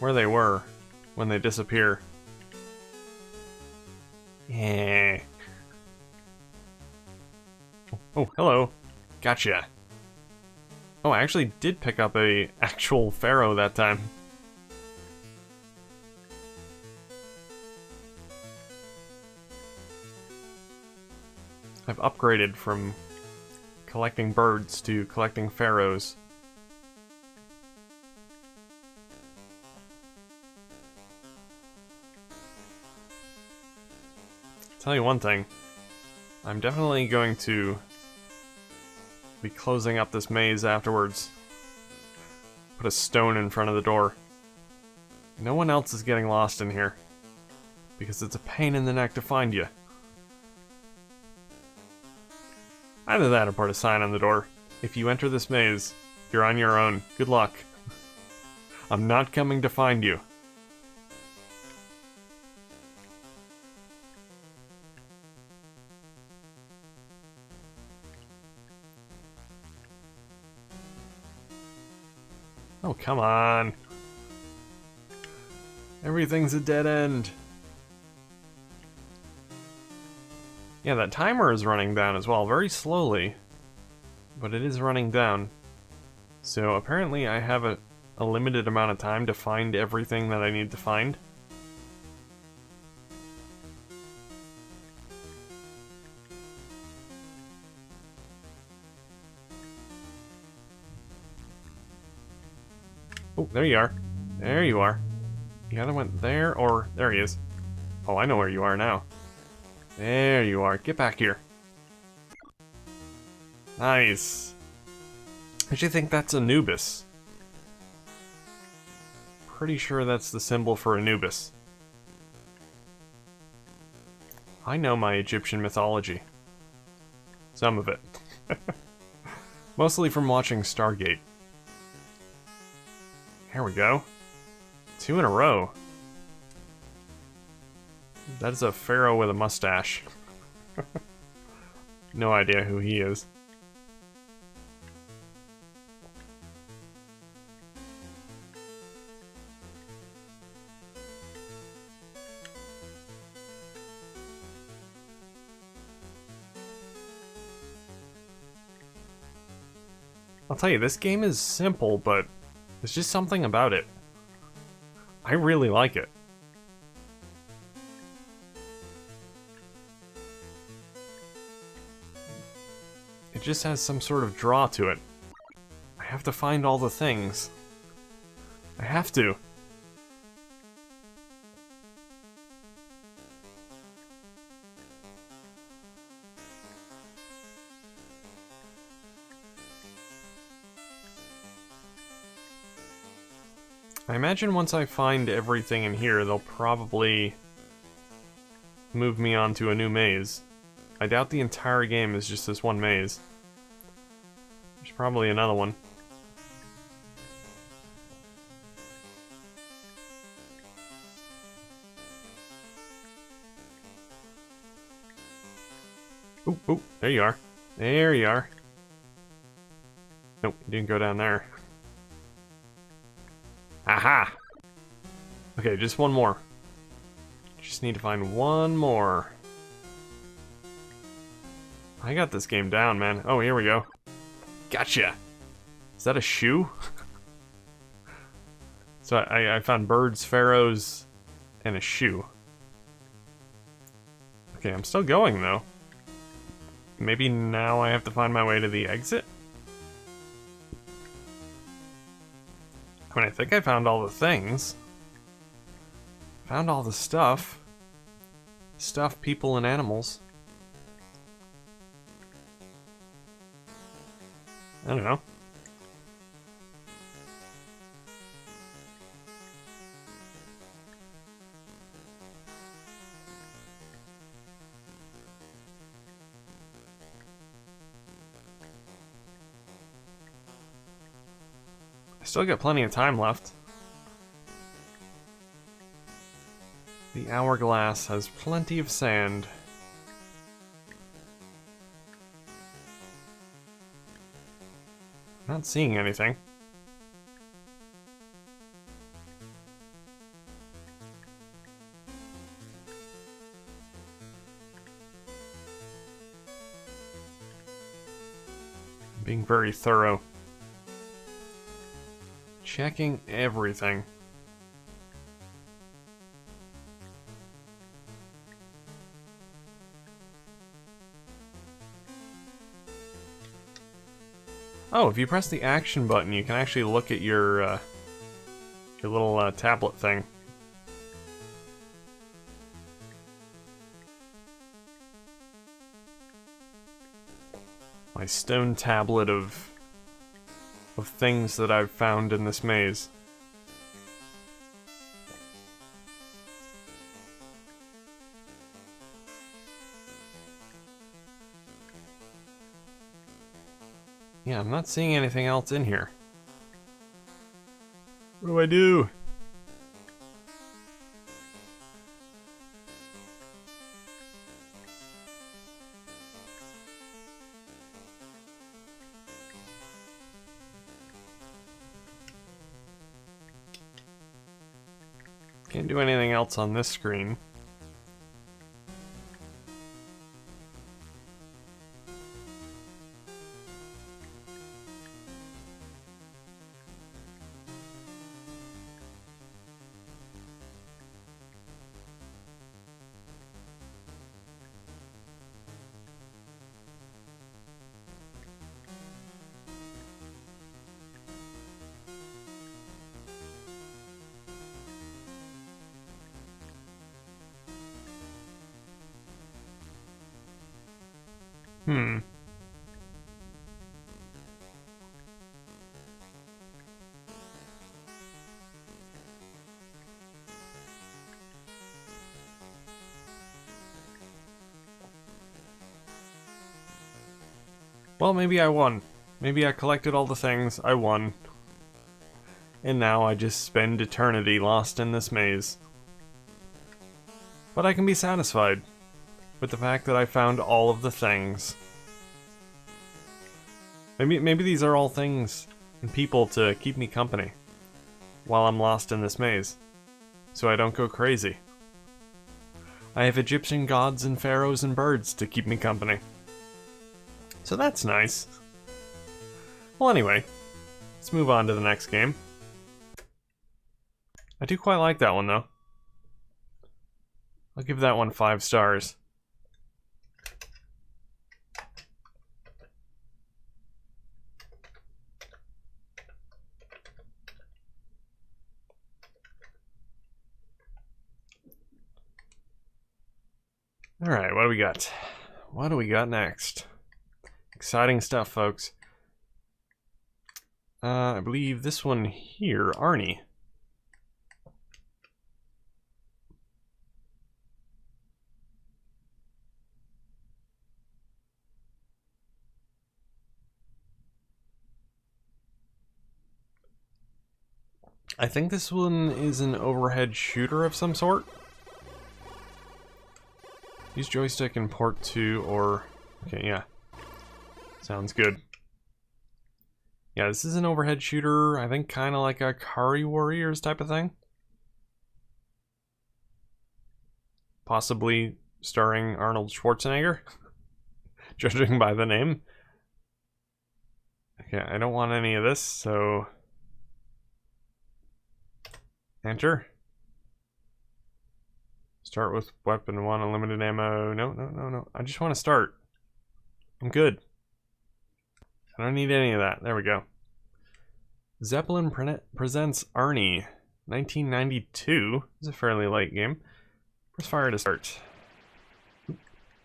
[SPEAKER 1] were when they disappear. Yeah. Oh, hello. Gotcha. Oh, I actually did pick up a actual pharaoh that time. I've upgraded from collecting birds to collecting pharaohs. Tell you one thing. I'm definitely going to be closing up this maze afterwards. Put a stone in front of the door. No one else is getting lost in here. Because it's a pain in the neck to find you. Either that or put a sign on the door. If you enter this maze, you're on your own. Good luck. I'm not coming to find you. Oh, come on. Everything's a dead end. Yeah, that timer is running down as well, very slowly. But it is running down. So apparently I have a limited amount of time to find everything that I need to find. Oh, there you are. There you are. You either went there or... There he is. Oh, I know where you are now. There you are. Get back here. Nice. I actually think that's Anubis. Pretty sure that's the symbol for Anubis. I know my Egyptian mythology. Some of it. Mostly from watching Stargate. Here we go. 2 in a row. That is a pharaoh with a mustache. No idea who he is. I'll tell you, this game is simple, but there's just something about it. I really like it. It just has some sort of draw to it. I have to find all the things. I have to. I imagine once I find everything in here, they'll probably move me on to a new maze. I doubt the entire game is just this one maze. There's probably another one. Oop, oop, there you are. There you are. Nope, you didn't go down there. Aha! Okay, just one more. Just need to find one more. I got this game down, man. Oh, here we go. Gotcha! Is that a shoe? So I found birds, pharaohs, and a shoe. Okay, I'm still going, though. Maybe now I have to find my way to the exit? I mean, I think I found all the things. Found all the stuff. Stuff, people, and animals. I don't know. I still got plenty of time left. The hourglass has plenty of sand. Not seeing anything. Being very thorough. Checking everything. Oh, if you press the action button, you can actually look at your little tablet thing. My stone tablet of things that I've found in this maze. Yeah, I'm not seeing anything else in here. What do I do? Can't do anything else on this screen. Well, maybe I won. Maybe I collected all the things, I won. And now I just spend eternity lost in this maze. But I can be satisfied with the fact that I found all of the things. Maybe these are all things and people to keep me company while I'm lost in this maze, so I don't go crazy. I have Egyptian gods and pharaohs and birds to keep me company. So that's nice. Well, anyway, let's move on to the next game. I do quite like that one, though. I'll give that one 5 stars. Alright, what do we got? What do we got next? Exciting stuff, folks. I believe this one here, Arnie. I think this one is an overhead shooter of some sort. Use joystick and port to, or... Okay, yeah. Sounds good. Yeah, this is an overhead shooter, I think kind of like a Kari Warriors type of thing. Possibly starring Arnold Schwarzenegger, judging by the name. Okay, I don't want any of this, so... Enter. Start with weapon 1, unlimited ammo. No. I just want to start. I'm good. I don't need any of that. There we go. Zeppelin presents Arnie. 1992. It's a fairly light game. Press fire to start.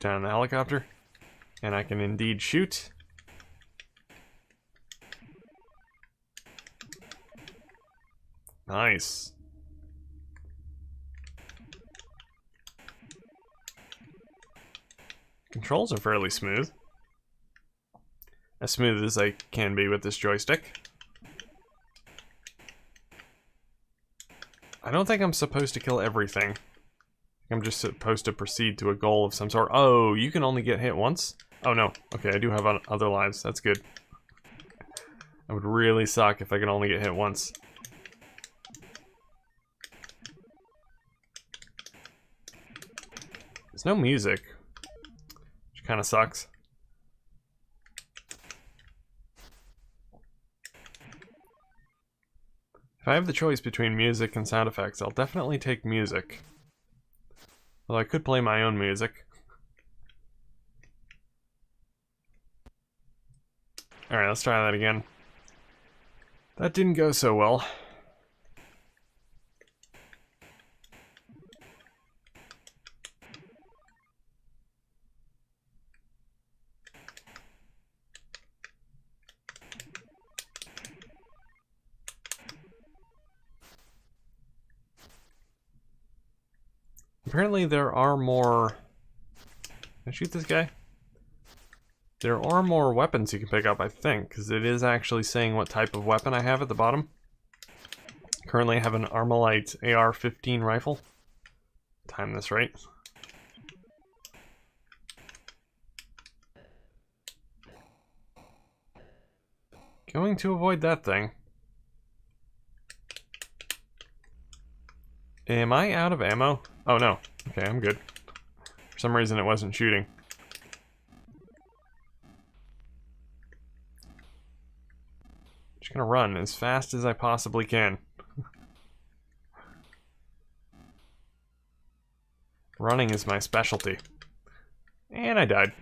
[SPEAKER 1] Down the helicopter. And I can indeed shoot. Nice. Controls are fairly smooth. As smooth as I can be with this joystick. I don't think I'm supposed to kill everything. I'm just supposed to proceed to a goal of some sort. Oh, you can only get hit once? Oh no. Okay, I do have other lives. That's good. That would really suck if I could only get hit once. There's no music, which kind of sucks. If I have the choice between music and sound effects, I'll definitely take music. Although I could play my own music. Alright, let's try that again. That didn't go so well. Apparently there are more... Can I shoot this guy? There are more weapons you can pick up, I think, because it is actually saying what type of weapon I have at the bottom. Currently I have an Armalite AR-15 rifle. Time this right. Going to avoid that thing. Am I out of ammo? Oh no. Okay, I'm good. For some reason it wasn't shooting. Just gonna run as fast as I possibly can. Running is my specialty. And I died.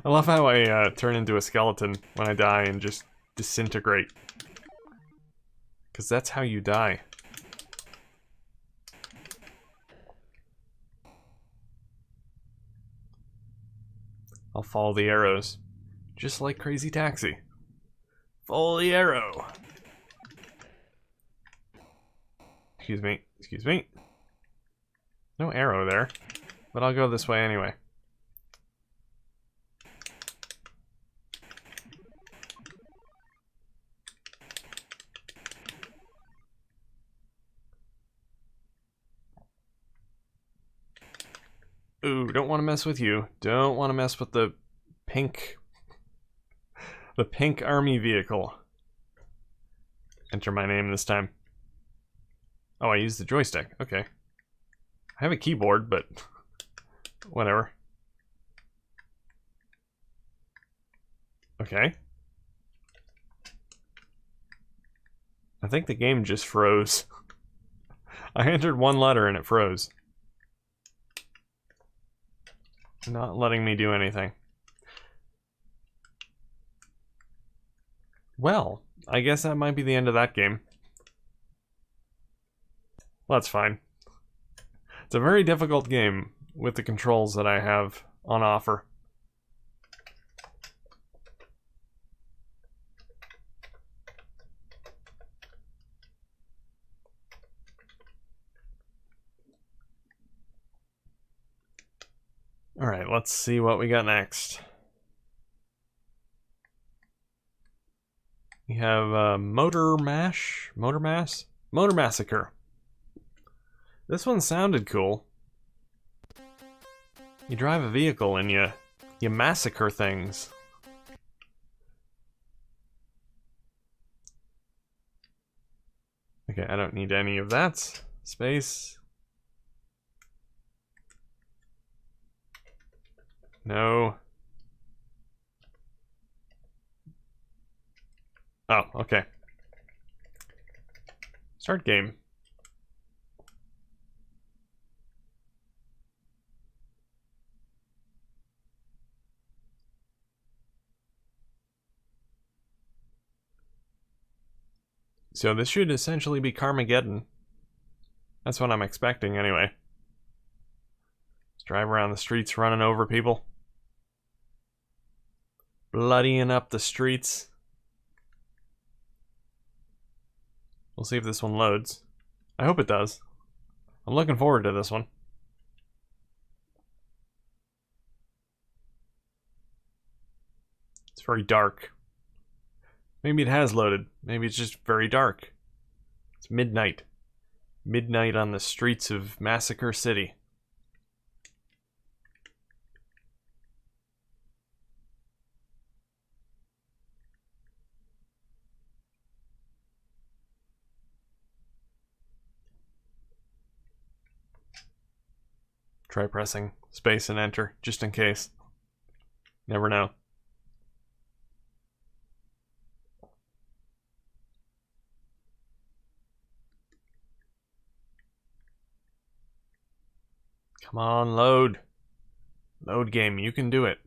[SPEAKER 1] I love how I turn into a skeleton when I die and just disintegrate. Because that's how you die. I'll follow the arrows. Just like Crazy Taxi. Follow the arrow. Excuse me. Excuse me. No arrow there. But I'll go this way anyway. Ooh, don't want to mess with you. Don't want to mess with the pink army vehicle. Enter my name this time. Oh, I used the joystick. Okay. I have a keyboard, but whatever. Okay. I think the game just froze. I entered one letter and it froze. Not letting me do anything. Well, I guess that might be the end of that game. Well, that's fine. It's a very difficult game with the controls that I have on offer. Alright, let's see what we got next. We have Motor Massacre. This one sounded cool. You drive a vehicle and you massacre things. Okay, I don't need any of that. Space. No. Oh, okay. Start game. So this should essentially be Carmageddon. That's what I'm expecting anyway. Let's drive around the streets running over people. Bloodying up the streets. We'll see if this one loads. I hope it does. I'm looking forward to this one. It's very dark. Maybe it has loaded. Maybe it's just very dark. It's midnight. Midnight on the streets of Massacre City. Try pressing space and enter, just in case. Never know. Come on, load. Load game, you can do it.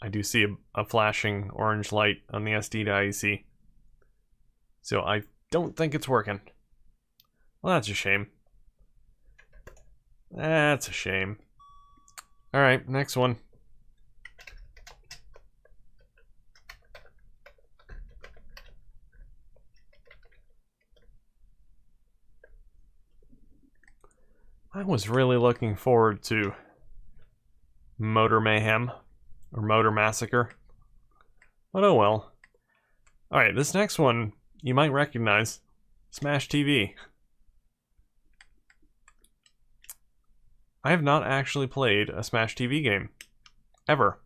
[SPEAKER 1] I do see a flashing orange light on the SD.IEC. So I don't think it's working. Well, that's a shame. That's a shame. Alright, next one. I was really looking forward to Motor Mayhem, or Motor Massacre. But oh well. Alright, this next one you might recognize. Smash TV. I have not actually played a Smash TV game. Ever.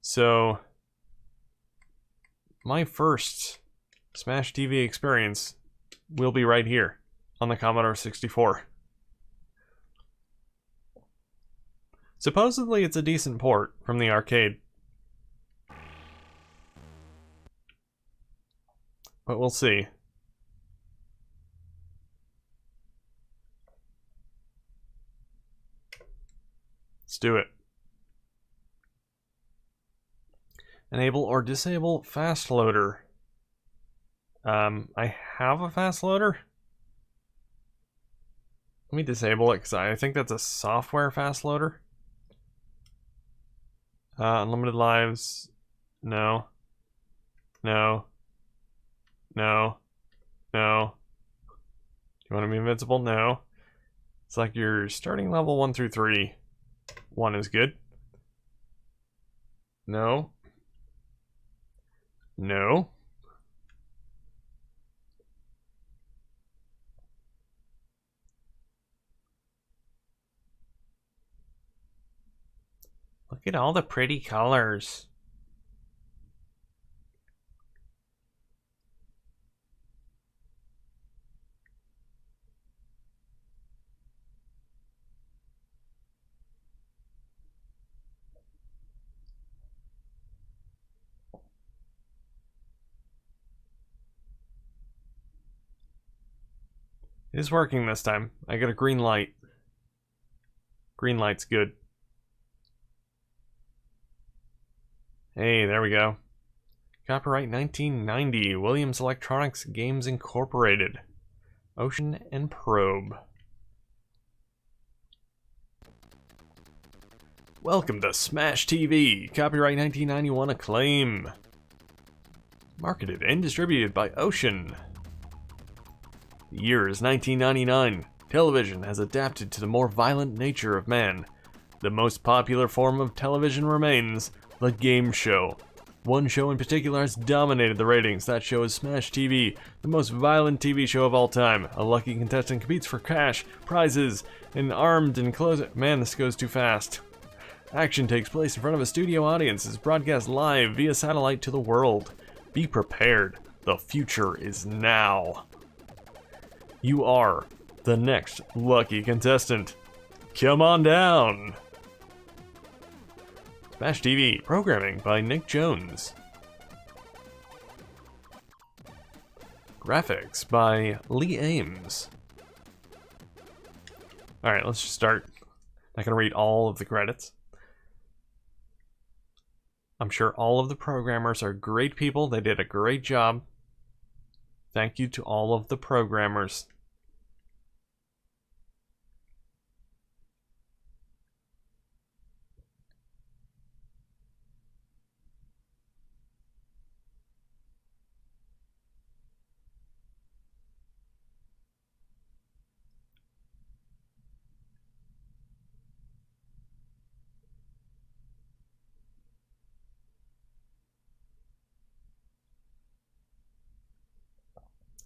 [SPEAKER 1] So, my first Smash TV experience will be right here on the Commodore 64. Supposedly it's a decent port from the arcade. But we'll see. Let's do it. Enable or disable fast loader. I have a fast loader. Let me disable it because I think that's a software fast loader. Unlimited lives. No. No. No. No. Do you want to be invincible? No. It's like you're starting level 1 through 3. 1 is good. No. No. Look at all the pretty colors. It is working this time. I got a green light. Green light's good. Hey, there we go. Copyright 1990, Williams Electronics Games Incorporated. Ocean and Probe. Welcome to Smash TV, copyright 1991 Acclaim. Marketed and distributed by Ocean. The year is 1999. Television has adapted to the more violent nature of man. The most popular form of television remains the game show. One show in particular has dominated the ratings. That show is Smash TV, the most violent TV show of all time. A lucky contestant competes for cash, prizes, and armed and close. Man, this goes too fast. Action takes place in front of a studio audience. It's broadcast live via satellite to the world. Be prepared. The future is now. You are the next lucky contestant. Come on down. Smash TV, programming by Nick Jones. Graphics by Lee Ames. Alright, let's just start. I'm not going to read all of the credits. I'm sure all of the programmers are great people. They did a great job. Thank you to all of the programmers.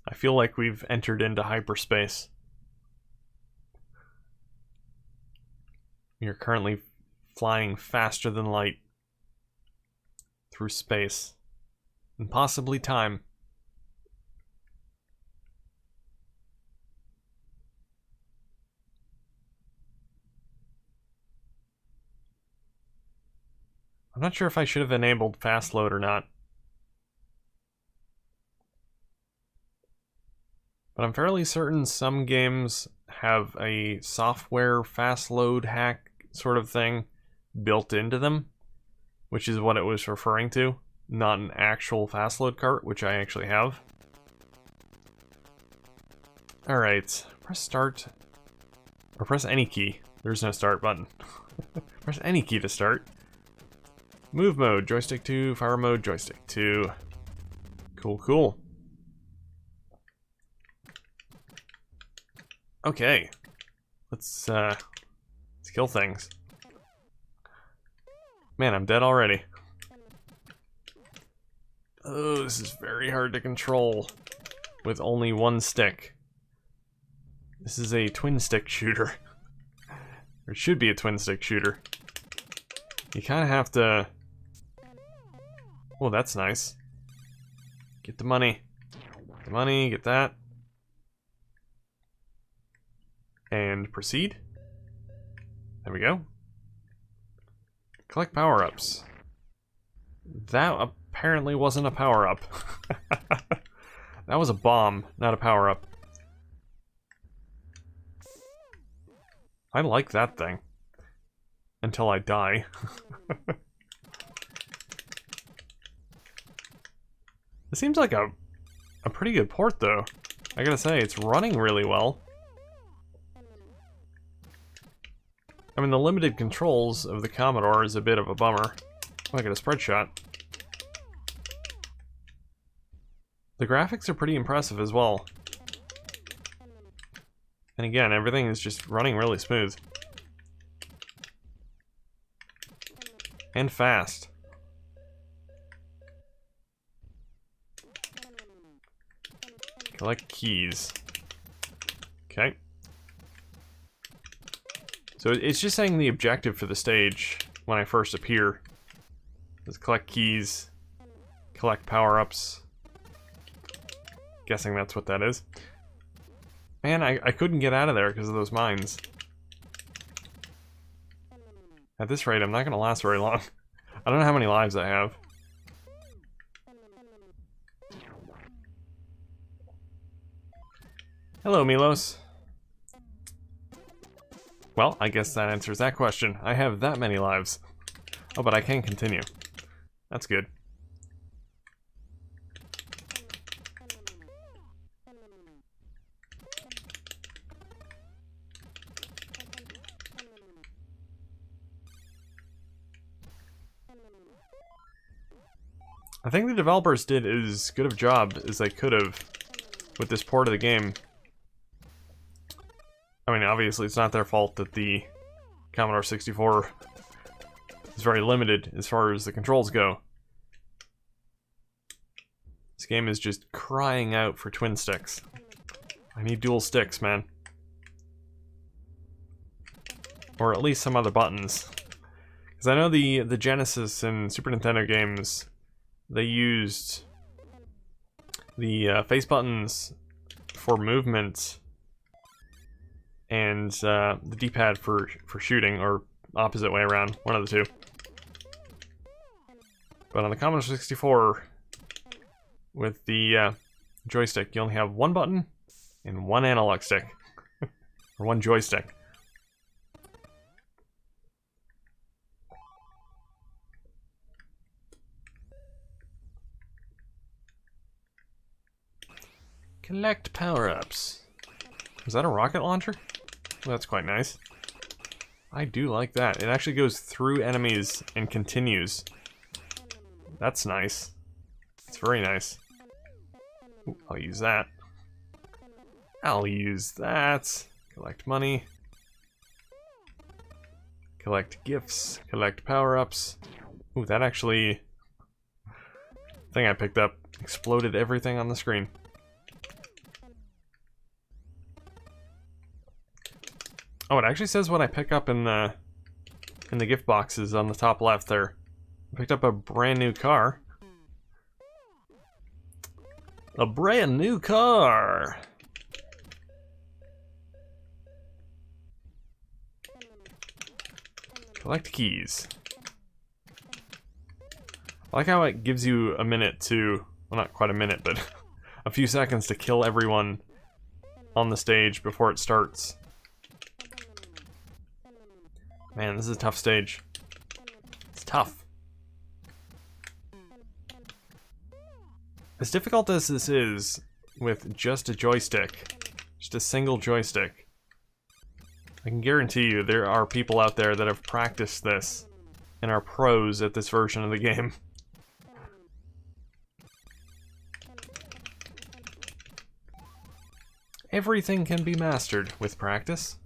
[SPEAKER 1] I feel like we've entered into hyperspace. We are currently flying faster than light through space and possibly time. I'm not sure if I should have enabled fast load or not. But I'm fairly certain some games have a software fast load hack sort of thing built into them, which is what it was referring to, not an actual fast load cart, which I actually have. Alright, press start, or press any key. There's no start button. Press any key to start. Move mode, joystick 2, fire mode, joystick 2. Cool, cool. Okay, let's kill things. Man, I'm dead already. Oh, this is very hard to control with only one stick. This is a twin stick shooter. Or it should be a twin stick shooter. You kind of have to... Oh, that's nice. Get the money. Get the money, get that. And proceed. There we go. Collect power-ups. That apparently wasn't a power-up. That was a bomb, not a power-up. I like that thing. Until I die. It seems like a pretty good port, though. I gotta say, it's running really well. I mean, the limited controls of the Commodore is a bit of a bummer. Oh, I got a spread shot. The graphics are pretty impressive as well. And again, everything is just running really smooth. And fast. Collect keys. Okay. So it's just saying the objective for the stage when I first appear. Just collect keys, collect power-ups. Guessing that's what that is. Man, I couldn't get out of there because of those mines. At this rate, I'm not going to last very long. I don't know how many lives I have. Hello, Milos. Well, I guess that answers that question. I have that many lives. Oh, but I can continue. That's good. I think the developers did as good of a job as they could have with this port of the game. I mean, obviously it's not their fault that the Commodore 64 is very limited as far as the controls go. This game is just crying out for twin sticks. I need dual sticks, man. Or at least some other buttons. Because I know the Genesis and Super Nintendo games, they used the face buttons for movement and the D-pad for shooting, or opposite way around, one of the two. But on the Commodore 64, with the joystick, you only have one button and one analog stick. Or one joystick. Collect power-ups. Is that a rocket launcher? Well, that's quite nice. I do like that. It actually goes through enemies and continues. That's nice. It's very nice. Ooh, I'll use that. I'll use that. Collect money. Collect gifts. Collect power-ups. Ooh, that actually... thing I picked up exploded everything on the screen. Oh, it actually says what I pick up in the gift boxes on the top left there. I picked up a brand new car. A brand new car! Collect keys. I like how it gives you a minute to, well, not quite a minute, but a few seconds to kill everyone on the stage before it starts. Man, this is a tough stage. It's tough. As difficult as this is with just a joystick, just a single joystick, I can guarantee you there are people out there that have practiced this and are pros at this version of the game. Everything can be mastered with practice.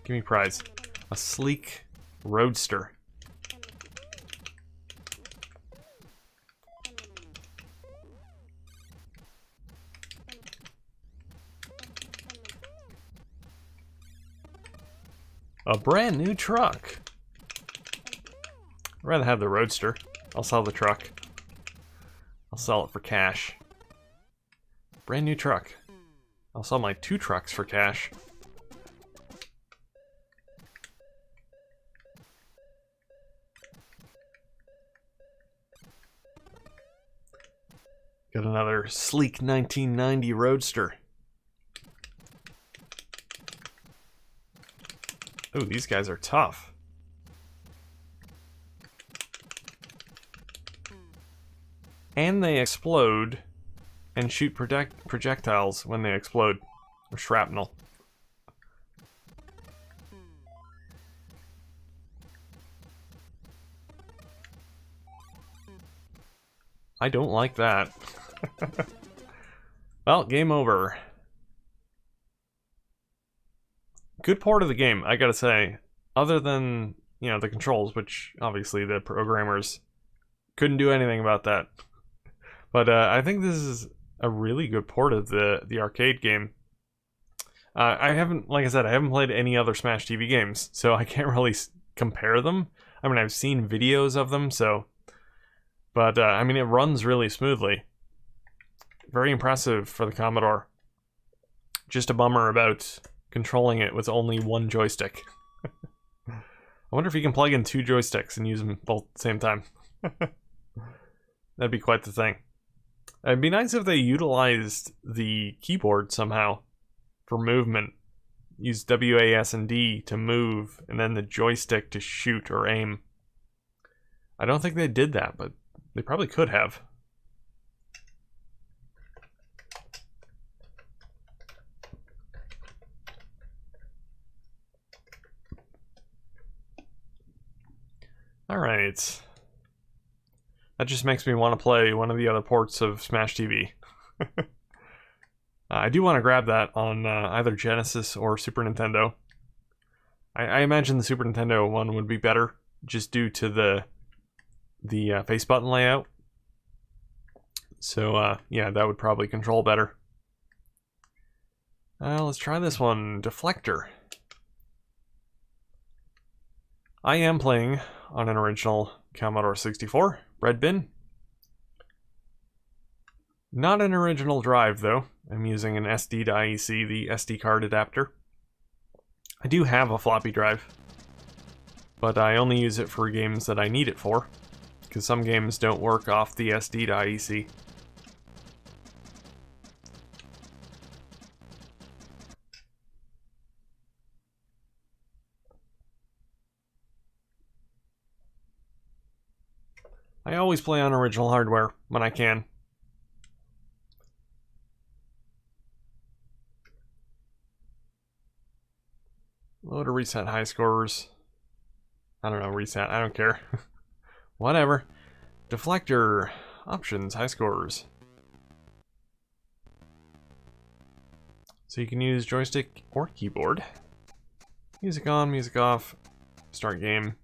[SPEAKER 1] Give me a prize. A sleek roadster. A brand new truck. I'd rather have the roadster. I'll sell the truck. I'll sell it for cash. Brand new truck. I'll sell my 2 trucks for cash. Got another sleek 1990 roadster. Ooh, these guys are tough. And they explode and shoot projectiles when they explode. Or shrapnel. I don't like that. Well, game over. Good part of the game, I gotta say. Other than, you know, the controls, which obviously the programmers couldn't do anything about that. But I think this is a really good port of the arcade game. I haven't, like I said, I haven't played any other Smash TV games, so I can't really compare them. I mean, I've seen videos of them, so... But, I mean, it runs really smoothly. Very impressive for the Commodore. Just a bummer about controlling it with only one joystick. I wonder if you can plug in 2 joysticks and use them both at the same time. That'd be quite the thing. It'd be nice if they utilized the keyboard somehow for movement. Use WAS and D to move, and then the joystick to shoot or aim. I don't think they did that, but they probably could have. Alright. That just makes me want to play one of the other ports of Smash TV. I do want to grab that on either Genesis or Super Nintendo. I imagine the Super Nintendo one would be better, just due to the face button layout. So, yeah, that would probably control better. Let's try this one, Deflector. I am playing on an original Commodore 64, Red Bin. Not an original drive, though. I'm using an SD to IEC, the SD card adapter. I do have a floppy drive, but I only use it for games that I need it for, because some games don't work off the SD to IEC. I always play on original hardware when I can. Load or reset high scores. I don't know, reset, I don't care. Whatever. Deflector, options, high scores. So you can use joystick or keyboard. Music on, music off. Start game.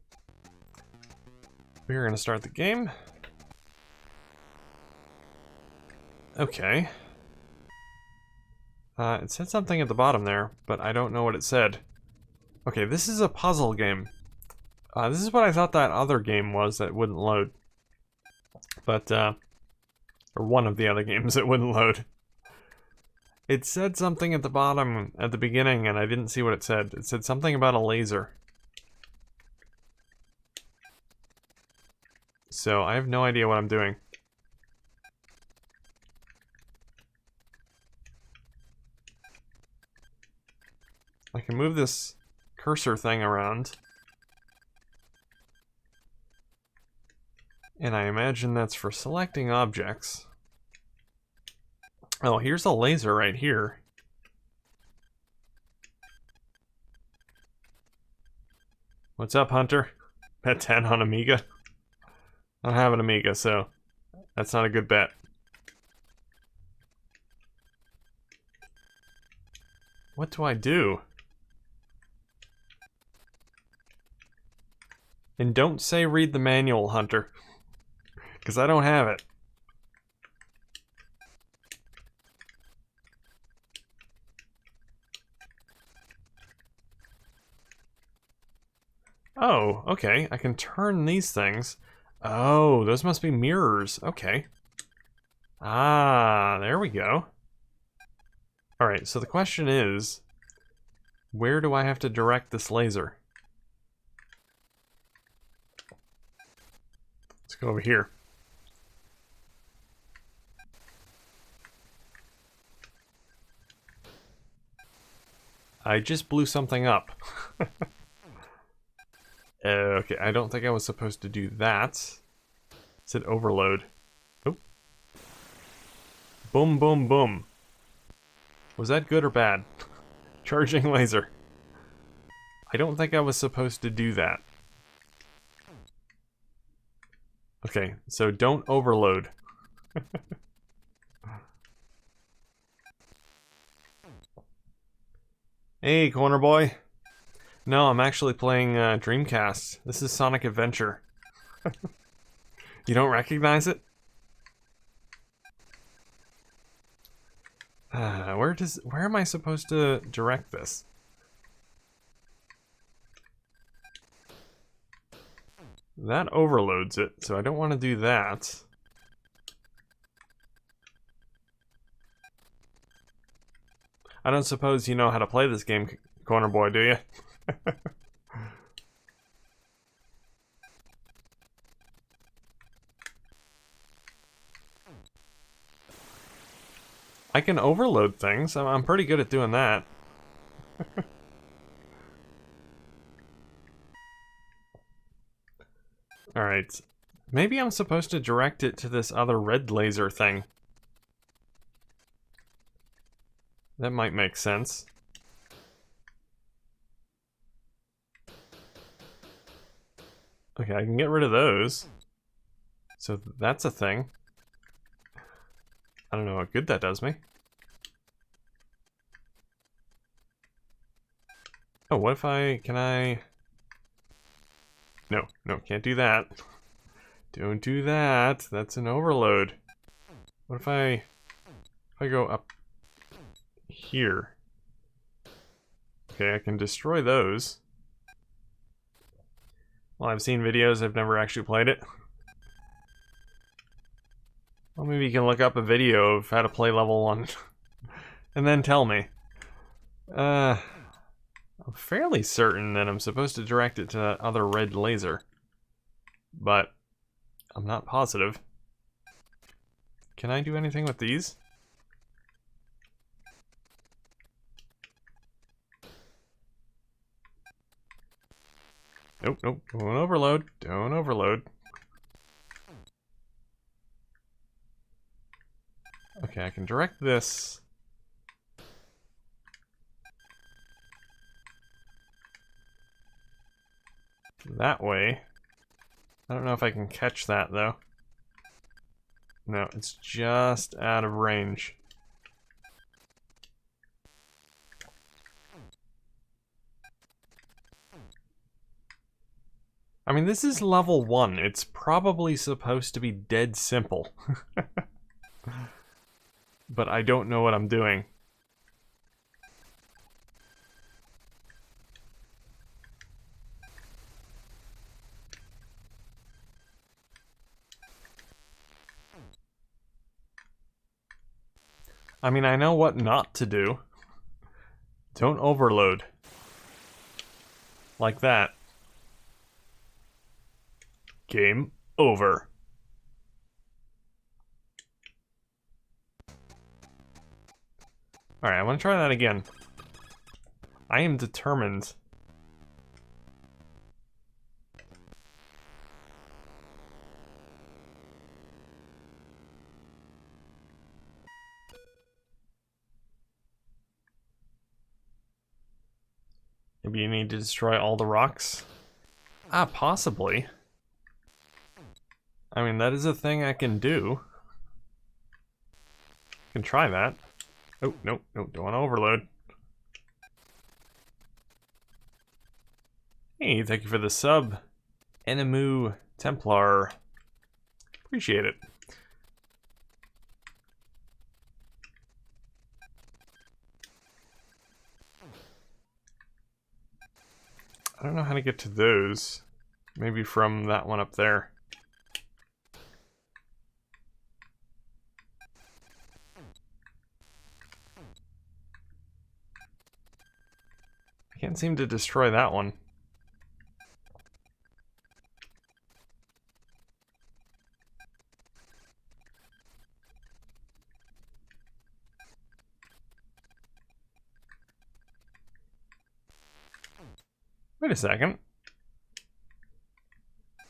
[SPEAKER 1] We're going to start the game. Okay. It said something at the bottom there, but I don't know what it said. Okay, this is a puzzle game. This is what I thought that other game was that wouldn't load. But, or one of the other games that wouldn't load. It said something at the bottom, at the beginning, and I didn't see what it said. It said something about a laser. So, I have no idea what I'm doing. I can move this cursor thing around. And I imagine that's for selecting objects. Oh, here's a laser right here. What's up, Hunter? Bet 10 on Amiga? I don't have an Amiga, so that's not a good bet. What do I do? And don't say read the manual, Hunter. Because I don't have it. Oh, okay. I can turn these things. Oh, those must be mirrors. Okay. Ah, there we go. Alright, so the question is, where do I have to direct this laser? Let's go over here. I just blew something up. Okay, I don't think I was supposed to do that. It said overload. Oh. Boom, boom, boom. Was that good or bad? Charging laser. I don't think I was supposed to do that. Okay, so don't overload. Hey, corner boy. No, I'm actually playing Dreamcast. This is Sonic Adventure. You don't recognize it? Where am I supposed to direct this? That overloads it, so I don't want to do that. I don't suppose you know how to play this game, Corner Boy, do you? I can overload things. I'm pretty good at doing that. Alright. Maybe I'm supposed to direct it to this other red laser thing. That might make sense. Okay, I can get rid of those. So that's a thing. I don't know what good that does me. Oh, what if can I... No, can't do that. Don't do that. That's an overload. What if I go up here? Okay, I can destroy those. Well, I've seen videos, I've never actually played it. Well, maybe you can look up a video of how to play level 1 and then tell me. I'm fairly certain that I'm supposed to direct it to that other red laser, but I'm not positive. Can I do anything with these? Nope, don't overload, don't overload. Okay, I can direct this that way. I don't know if I can catch that, though. No, it's just out of range. I mean, this is level 1. It's probably supposed to be dead simple. But I don't know what I'm doing. I mean, I know what not to do. Don't overload. Like that. Game over. Alright, I want to try that again. I am determined. Maybe you need to destroy all the rocks? Ah, possibly. I mean, that is a thing I can do. I can try that. Oh, no, don't want to overload. Hey, thank you for the sub. Enemu Templar. Appreciate it. I don't know how to get to those. Maybe from that one up there. I can't seem to destroy that one. Wait a second.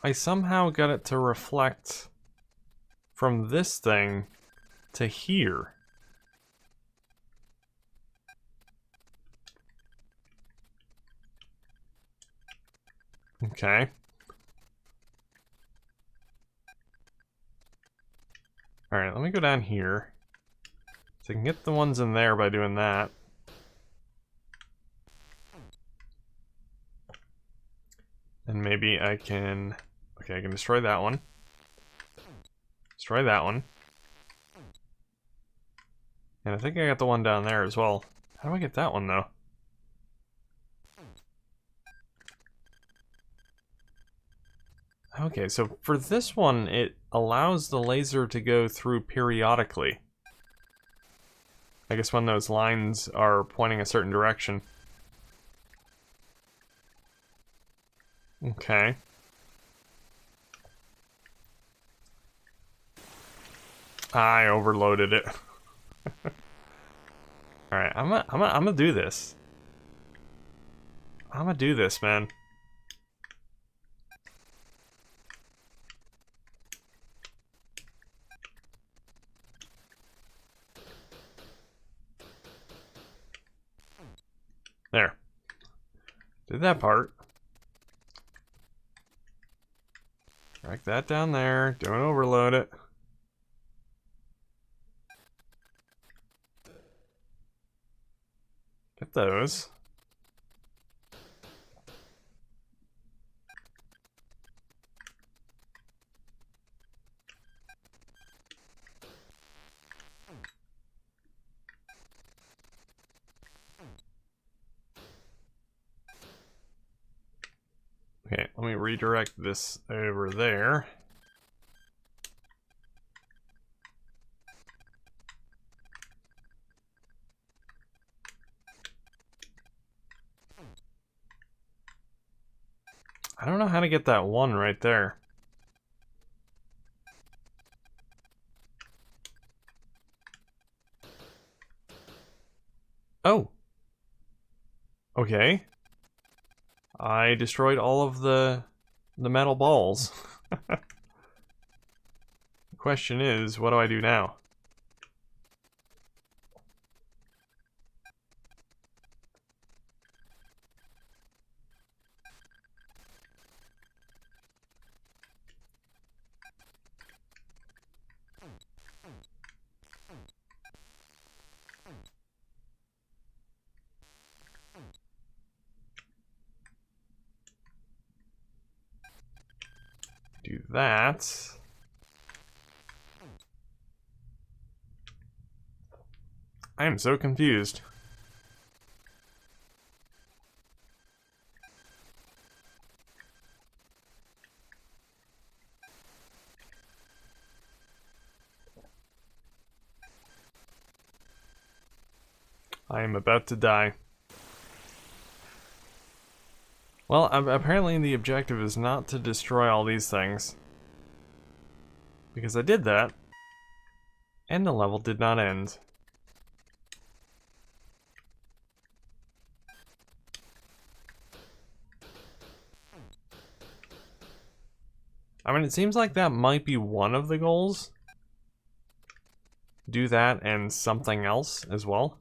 [SPEAKER 1] I somehow got it to reflect from this thing to here. Okay. Alright, let me go down here. So I can get the ones in there by doing that. And maybe I can... Okay, I can destroy that one. Destroy that one. And I think I got the one down there as well. How do I get that one, though? Okay, so for this one, it allows the laser to go through periodically. I guess when those lines are pointing a certain direction. Okay. I overloaded it. Alright, I'm gonna do this. I'm gonna do this, man. There. Did that part. Drag that down there. Don't overload it. Get those. Okay, let me redirect this over there. I don't know how to get that one right there. Oh. Okay. I destroyed all of the metal balls. The question is, what do I do now? Do that. I am so confused. I am about to die. Well, apparently the objective is not to destroy all these things. Because I did that, and the level did not end. I mean, it seems like that might be one of the goals. Do that and something else as well.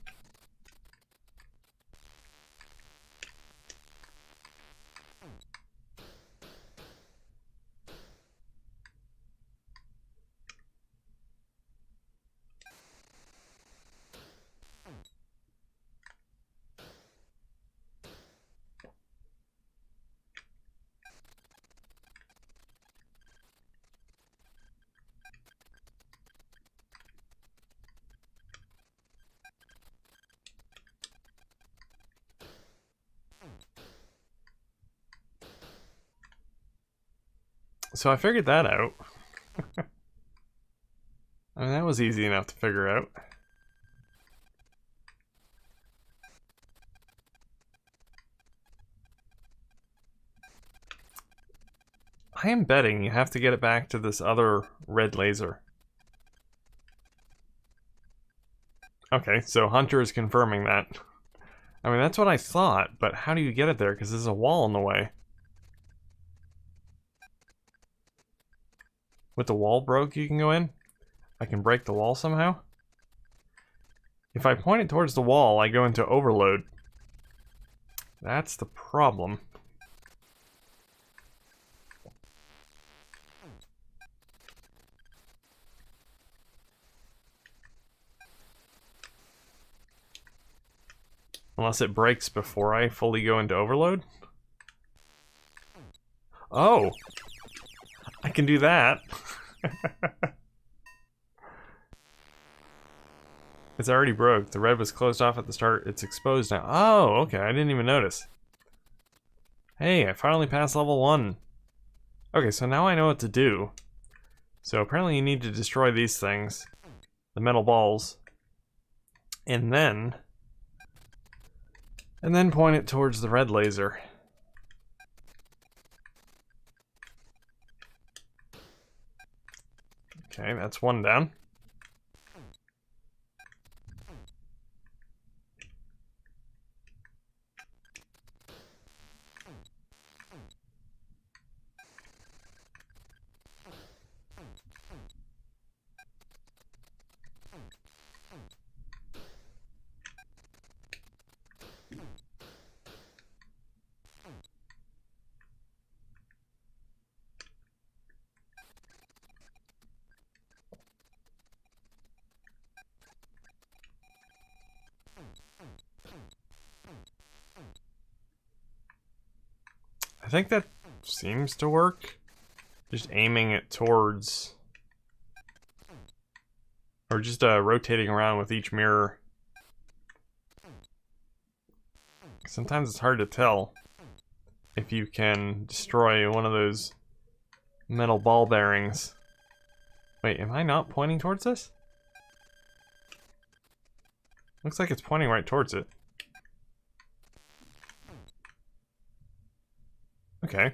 [SPEAKER 1] So I figured that out. I mean, that was easy enough to figure out. I am betting you have to get it back to this other red laser. Okay, so Hunter is confirming that. I mean, that's what I thought, but how do you get it there? Because there's a wall in the way. With the wall broke, you can go in? I can break the wall somehow? If I point it towards the wall, I go into overload. That's the problem. Unless it breaks before I fully go into overload? Oh! I can do that. It's already broke. The red was closed off at the start. It's exposed now. Oh, okay. I didn't even notice. Hey, I finally passed level 1. Okay, so now I know what to do. So apparently you need to destroy these things. The metal balls. And then point it towards the red laser. Okay, that's one down. I think that seems to work. Just aiming it towards... Or just rotating around with each mirror. Sometimes it's hard to tell if you can destroy one of those metal ball bearings. Wait, am I not pointing towards this? Looks like it's pointing right towards it. Okay.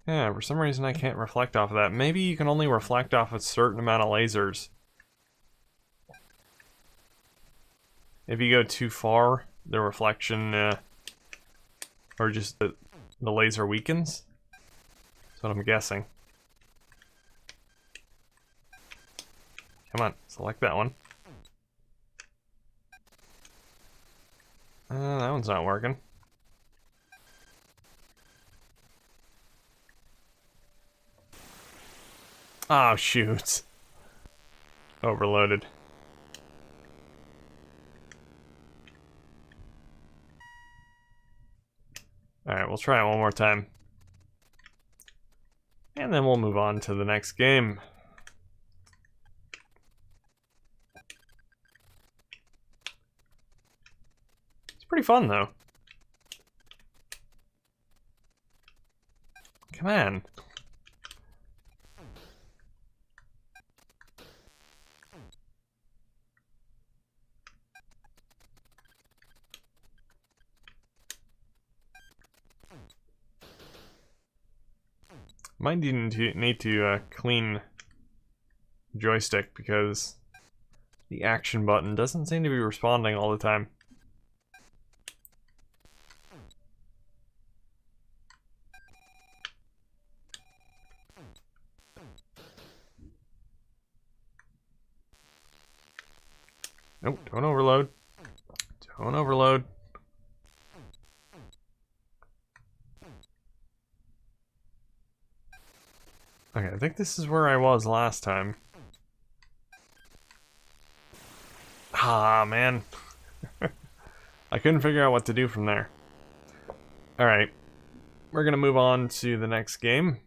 [SPEAKER 1] Yeah, for some reason I can't reflect off of that. Maybe you can only reflect off a certain amount of lasers. If you go too far, the reflection, or just the laser weakens. That's what I'm guessing. Come on, select that one. That one's not working. Oh, shoot. Overloaded. Alright, we'll try it one more time. And then we'll move on to the next game. It's pretty fun, though. Come on. Might need to clean joystick because the action button doesn't seem to be responding all the time. Nope, don't overload. Don't overload. Okay, I think this is where I was last time. Ah, man. I couldn't figure out what to do from there. Alright. We're gonna move on to the next game.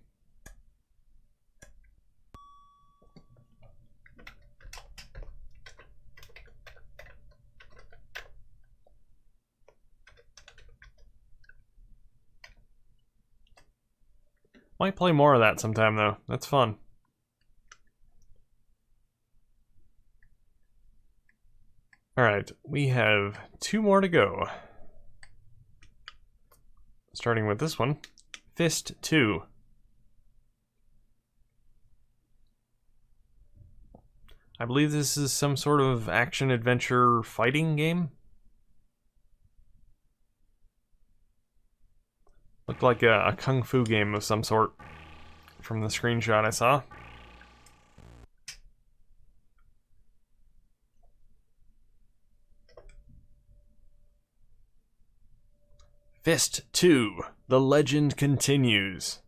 [SPEAKER 1] Might play more of that sometime, though. That's fun. Alright, we have 2 more to go. Starting with this one. Fist 2. I believe this is some sort of action-adventure fighting game. Looked like a kung fu game of some sort from the screenshot I saw. Fist 2, The Legend Continues.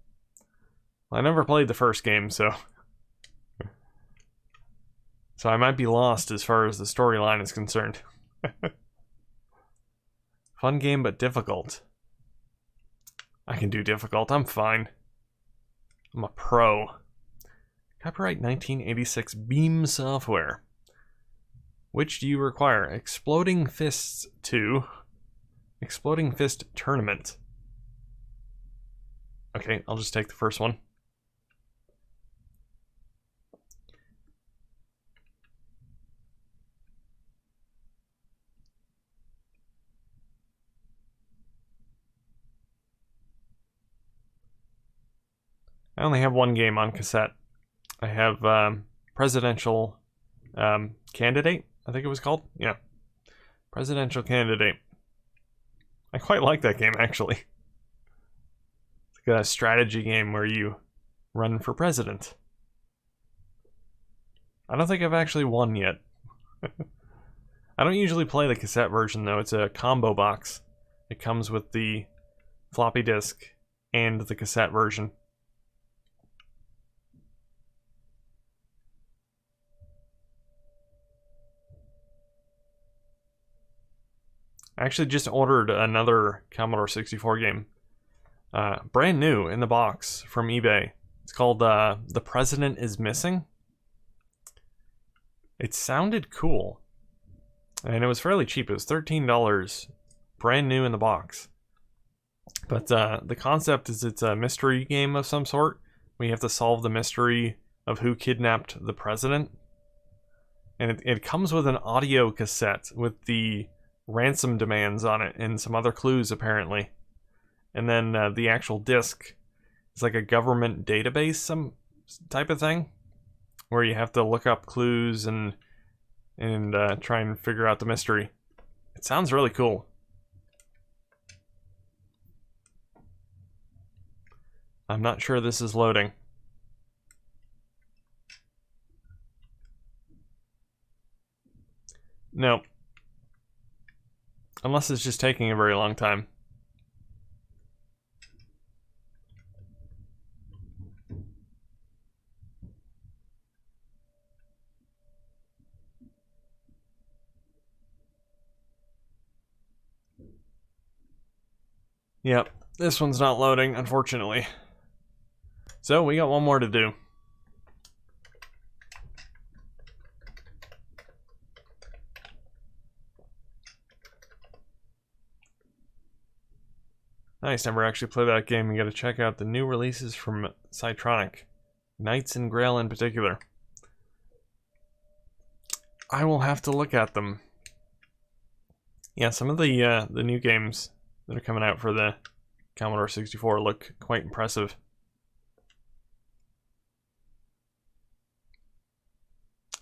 [SPEAKER 1] Well, I never played the first game, so I might be lost as far as the storyline is concerned. Fun game, but difficult. I can do difficult, I'm fine. I'm a pro. Copyright 1986 Beam Software. Which do you require? Exploding Fists 2. Exploding Fist Tournament. Okay, I'll just take the first one. I only have one game on cassette. I have Presidential Candidate, I think it was called. Yeah. Presidential Candidate. I quite like that game, actually. It's like a strategy game where you run for president. I don't think I've actually won yet. I don't usually play the cassette version, though. It's a combo box. It comes with the floppy disk and the cassette version. I actually just ordered another Commodore 64 game. Brand new in the box from eBay. It's called The President is Missing. It sounded cool. And it was fairly cheap. It was $13. Brand new in the box. But the concept is it's a mystery game of some sort. We have to solve the mystery of who kidnapped the president. And it comes with an audio cassette with the ransom demands on it and some other clues, apparently. And then the actual disc is like a government database, some type of thing, where you have to look up clues and try and figure out the mystery. It sounds really cool. I'm not sure this is loading. No. Unless it's just taking a very long time. Yep, this one's not loading, unfortunately. So we got one more to do. Nice, never actually played that game. You gotta check out the new releases from Cytronic. Knights and Grail in particular. I will have to look at them. Yeah, some of the new games that are coming out for the Commodore 64 look quite impressive.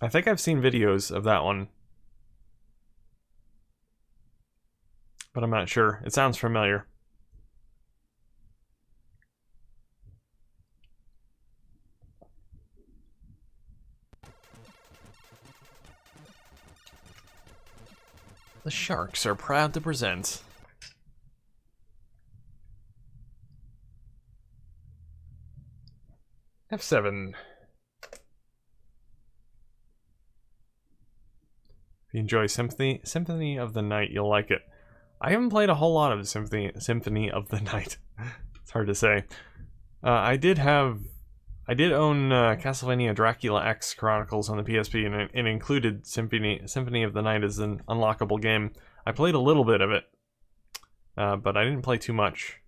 [SPEAKER 1] I think I've seen videos of that one, but I'm not sure. It sounds familiar. The Sharks are proud to present F7. If you enjoy Symphony of the Night, you'll like it. I haven't played a whole lot of Symphony of the Night. It's hard to say. I did own Castlevania Dracula X Chronicles on the PSP, and it included Symphony of the Night as an unlockable game. I played a little bit of it, but I didn't play too much.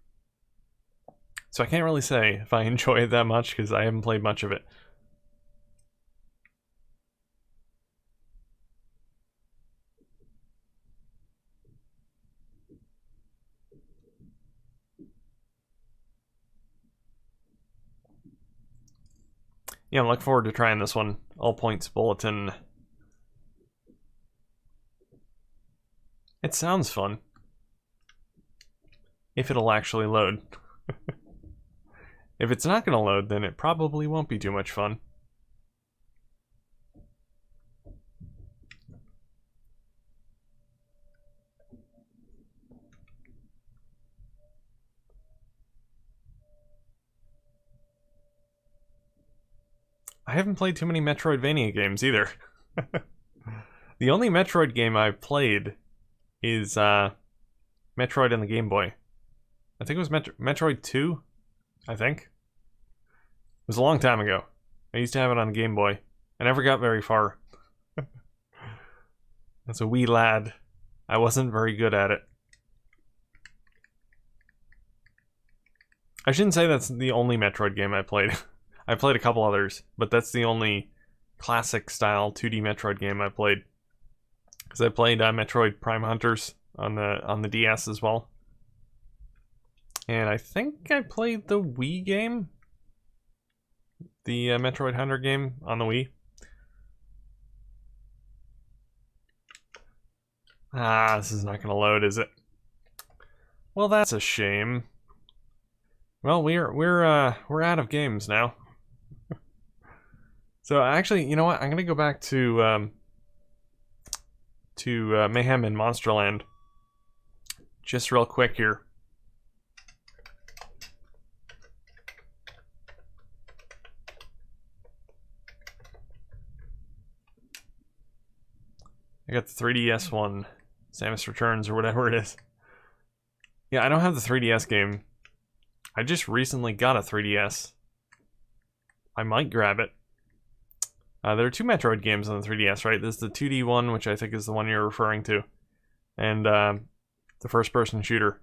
[SPEAKER 1] So I can't really say if I enjoy it that much, because I haven't played much of it. Yeah, I look forward to trying this one. All Points Bulletin. It sounds fun. If it'll actually load. If it's not going to load, then it probably won't be too much fun. I haven't played too many Metroidvania games either. The only Metroid game I've played is Metroid on the Game Boy. I think it was Metroid 2, I think. It was a long time ago. I used to have it on Game Boy. I never got very far. As a wee lad, I wasn't very good at it. I shouldn't say that's the only Metroid game I played. I played a couple others, but that's the only classic style 2D Metroid game I played. Because I played Metroid Prime Hunters on the DS as well. And I think I played the Wii game. The Metroid Hunter game on the Wii. Ah, this is not going to load, is it? Well, that's a shame. Well, we're out of games now. So actually, you know what? I'm going to go back to Mayhem in Monsterland. Just real quick here. I got the 3DS one, Samus Returns or whatever it is. Yeah, I don't have the 3DS game. I just recently got a 3DS. I might grab it. There are two Metroid games on the 3DS, right? There's the 2D one, which I think is the one you're referring to, and the first-person shooter.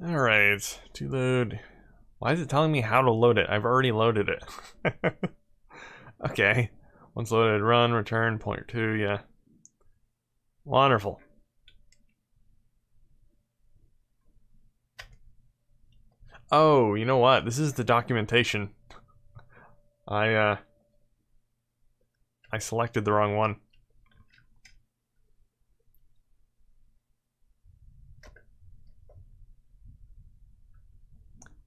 [SPEAKER 1] Alright, to load. Why is it telling me how to load it? I've already loaded it. Okay. Once loaded, run, return, pointer 2, yeah. Wonderful. Oh, you know what? This is the documentation. I selected the wrong one.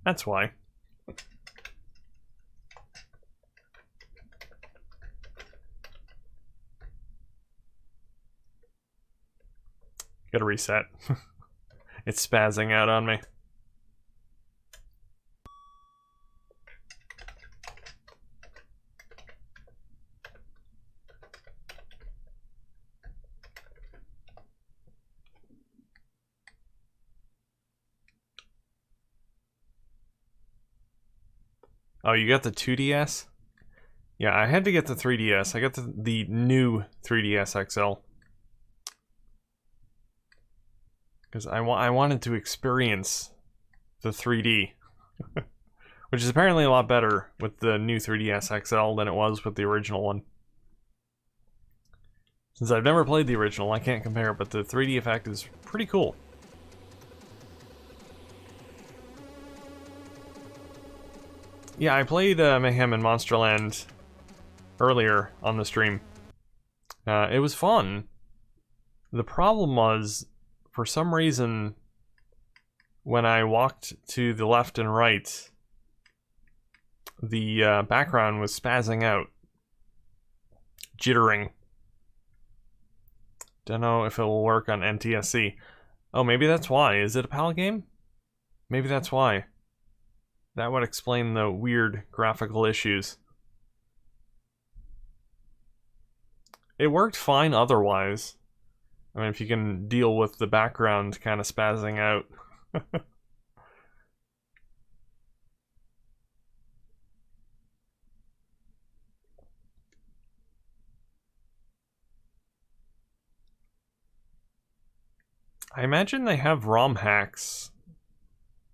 [SPEAKER 1] That's why. Gotta reset. It's spazzing out on me. Oh, you got the 2DS? Yeah, I had to get the 3DS. I got the new 3DS XL. Because I wanted to experience the 3D. Which is apparently a lot better with the new 3DS XL than it was with the original one. Since I've never played the original, I can't compare, but the 3D effect is pretty cool. Yeah, I played Mayhem in Monsterland earlier on the stream. It was fun. The problem was, for some reason, when I walked to the left and right, the background was spazzing out. Jittering. Don't know if it will work on NTSC. Oh, maybe that's why. Is it a PAL game? Maybe that's why. That would explain the weird graphical issues. It worked fine otherwise. I mean, if you can deal with the background kind of spazzing out. I imagine they have ROM hacks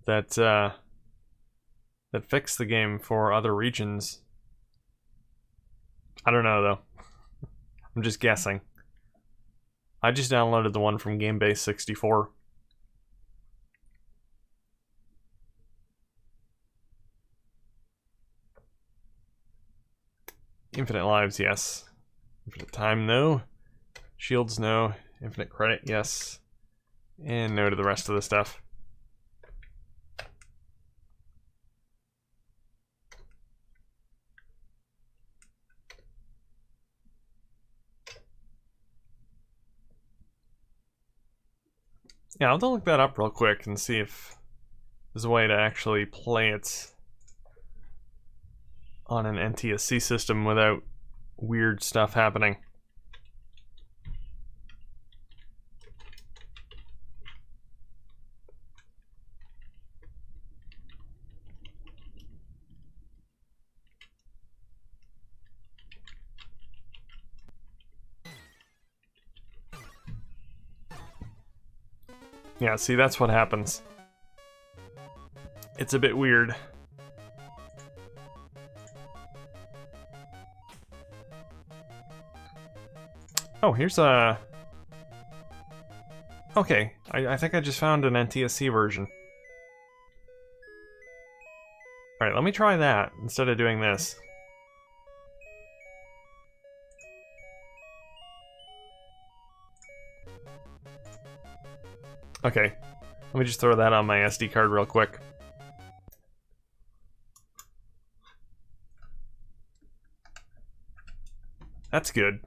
[SPEAKER 1] that that fix the game for other regions. I don't know though. I'm just guessing. I just downloaded the one from Gamebase 64. Infinite lives, yes. Infinite time, no. Shields, no. Infinite credit, yes. And no to the rest of the stuff. Yeah, I'll have to look that up real quick and see if there's a way to actually play it. on an NTSC system without weird stuff happening. Yeah, see, that's what happens. It's a bit weird. Oh, here's a... Okay, I think I just found an NTSC version. Alright, let me try that instead of doing this. Okay, let me just throw that on my SD card real quick. That's good.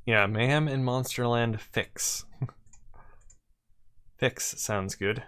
[SPEAKER 1] Yeah, Mayhem in Monsterland Fix. Fix sounds good.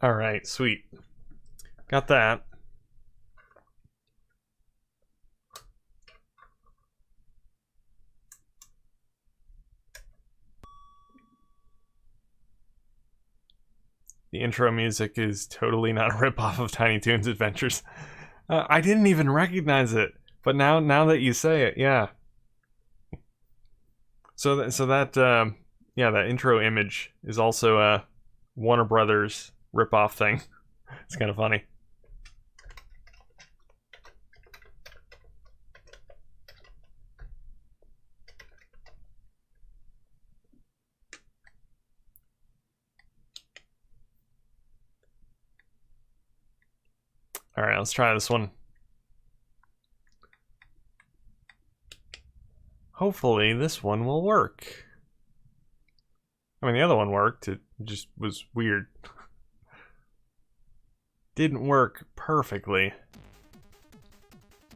[SPEAKER 1] Alright, sweet. Got that. The intro music is totally not a ripoff of Tiny Toons Adventures. I didn't even recognize it, but now that you say it, yeah. So that yeah, that intro image is also a Warner Brothers ripoff thing. It's kind of funny. All right, let's try this one. Hopefully this one will work. I mean, the other one worked. It just was weird. Didn't work perfectly.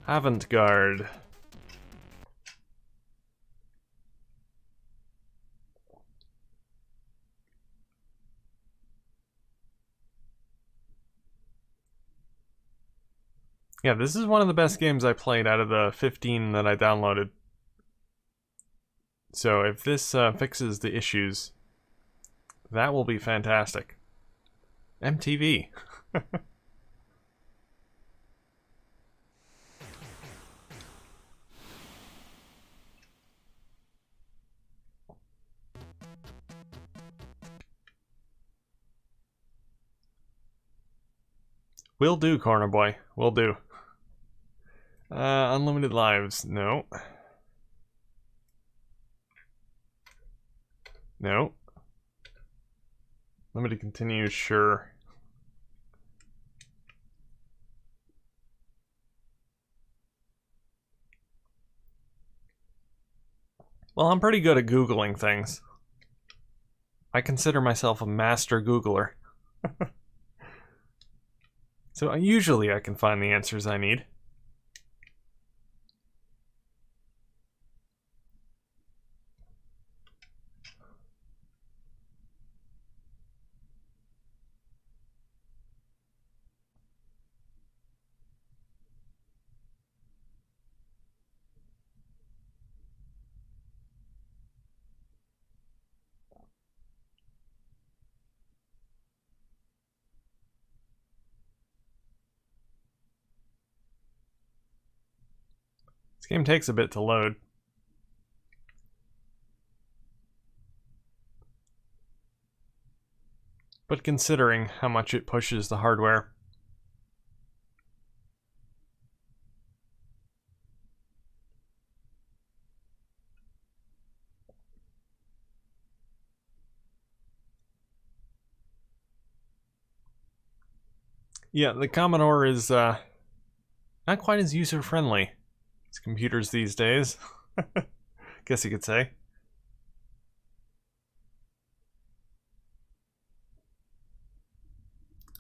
[SPEAKER 1] Avant-garde. Yeah, this is one of the best games I played out of the 15 that I downloaded. So if this fixes the issues, that will be fantastic. MTV. Will do, Corner Boy. Will do. Unlimited lives. No. No. Limited continue, sure. Well, I'm pretty good at Googling things. I consider myself a master Googler. So usually I can find the answers I need. This game takes a bit to load. But considering how much it pushes the hardware. Yeah, the Commodore is not quite as user-friendly. It's computers these days. Guess you could say.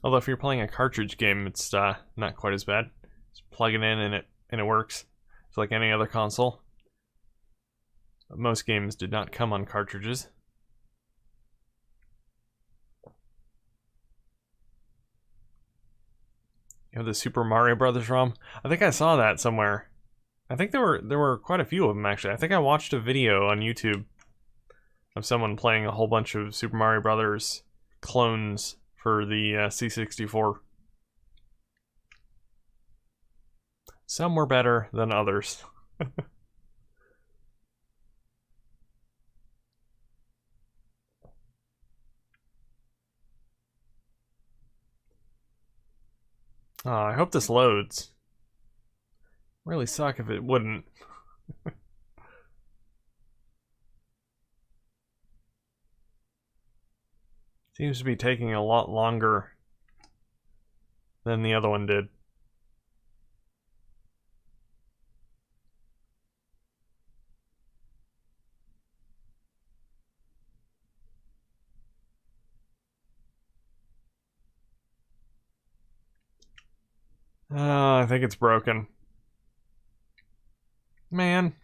[SPEAKER 1] Although if you're playing a cartridge game, it's not quite as bad. Just plug it in and it works. It's like any other console. But most games did not come on cartridges. You have the Super Mario Brothers ROM. I think I saw that somewhere. I think there were quite a few of them actually. I think I watched a video on YouTube of someone playing a whole bunch of Super Mario Brothers clones for the C64. Some were better than others. I hope this loads. Really suck if it wouldn't. Seems to be taking a lot longer than the other one did. I think it's broken. Man.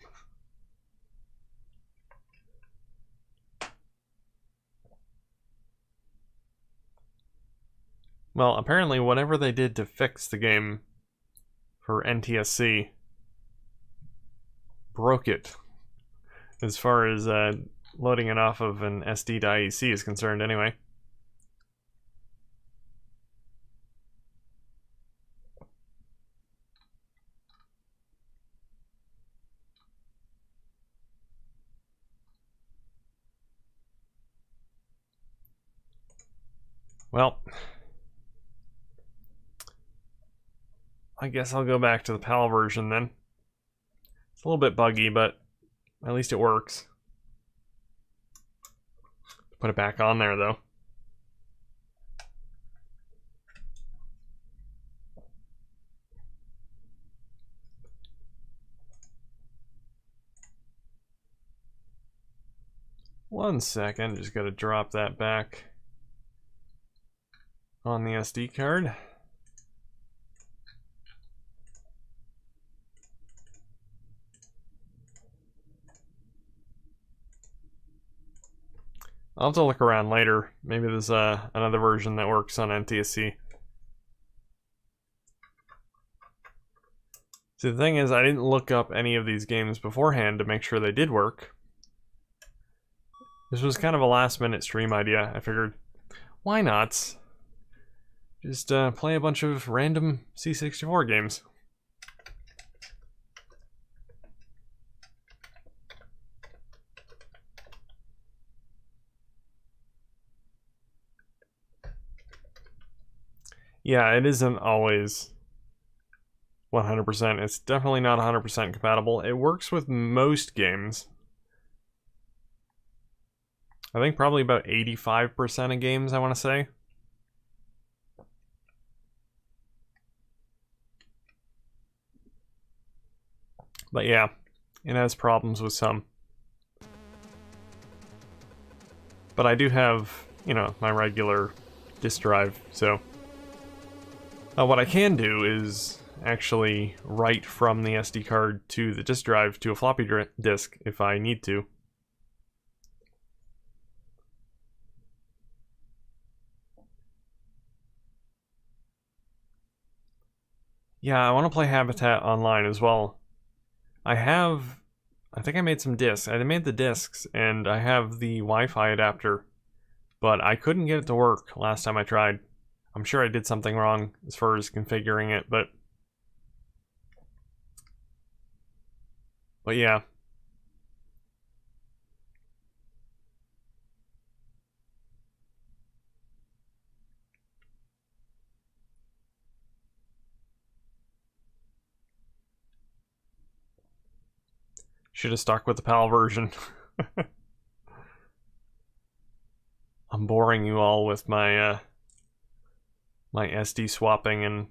[SPEAKER 1] Well, apparently whatever they did to fix the game for NTSC broke it. As far as loading it off of an SD.IEC is concerned anyway. Well, I guess I'll go back to the PAL version then. It's a little bit buggy, but at least it works. Put it back on there though. One second, just gotta drop that back on the SD card. I'll have to look around later. Maybe there's another version that works on NTSC. See, the thing is, I didn't look up any of these games beforehand to make sure they did work. This was kind of a last-minute stream idea. I figured, why not? Just play a bunch of random C64 games. Yeah, it isn't always 100%. It's definitely not 100% compatible. It works with most games. I think probably about 85% of games, I want to say. But yeah, it has problems with some. But I do have, you know, my regular disk drive, so... what I can do is actually write from the SD card to the disk drive to a floppy disk if I need to. Yeah, I want to play Habitat online as well. I think I made some discs. I made the discs and I have the Wi-Fi adapter, but I couldn't get it to work last time I tried. I'm sure I did something wrong as far as configuring it, but yeah. Should have stuck with the PAL version. I'm boring you all with my my SD swapping and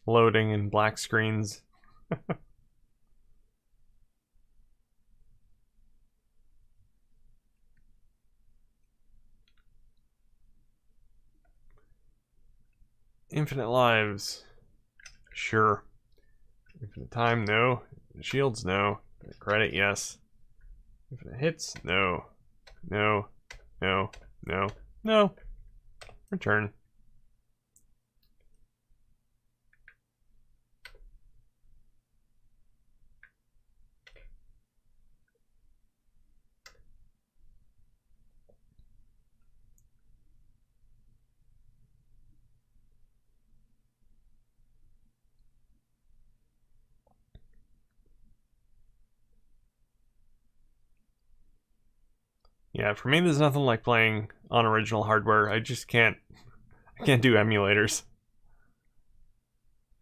[SPEAKER 1] loading and black screens. Infinite lives. Sure. Infinite time, no. Shields, no. Credit, yes. Infinite hits, no. No. No. No. No. Return. Yeah, for me there's nothing like playing on original hardware. I can't do emulators.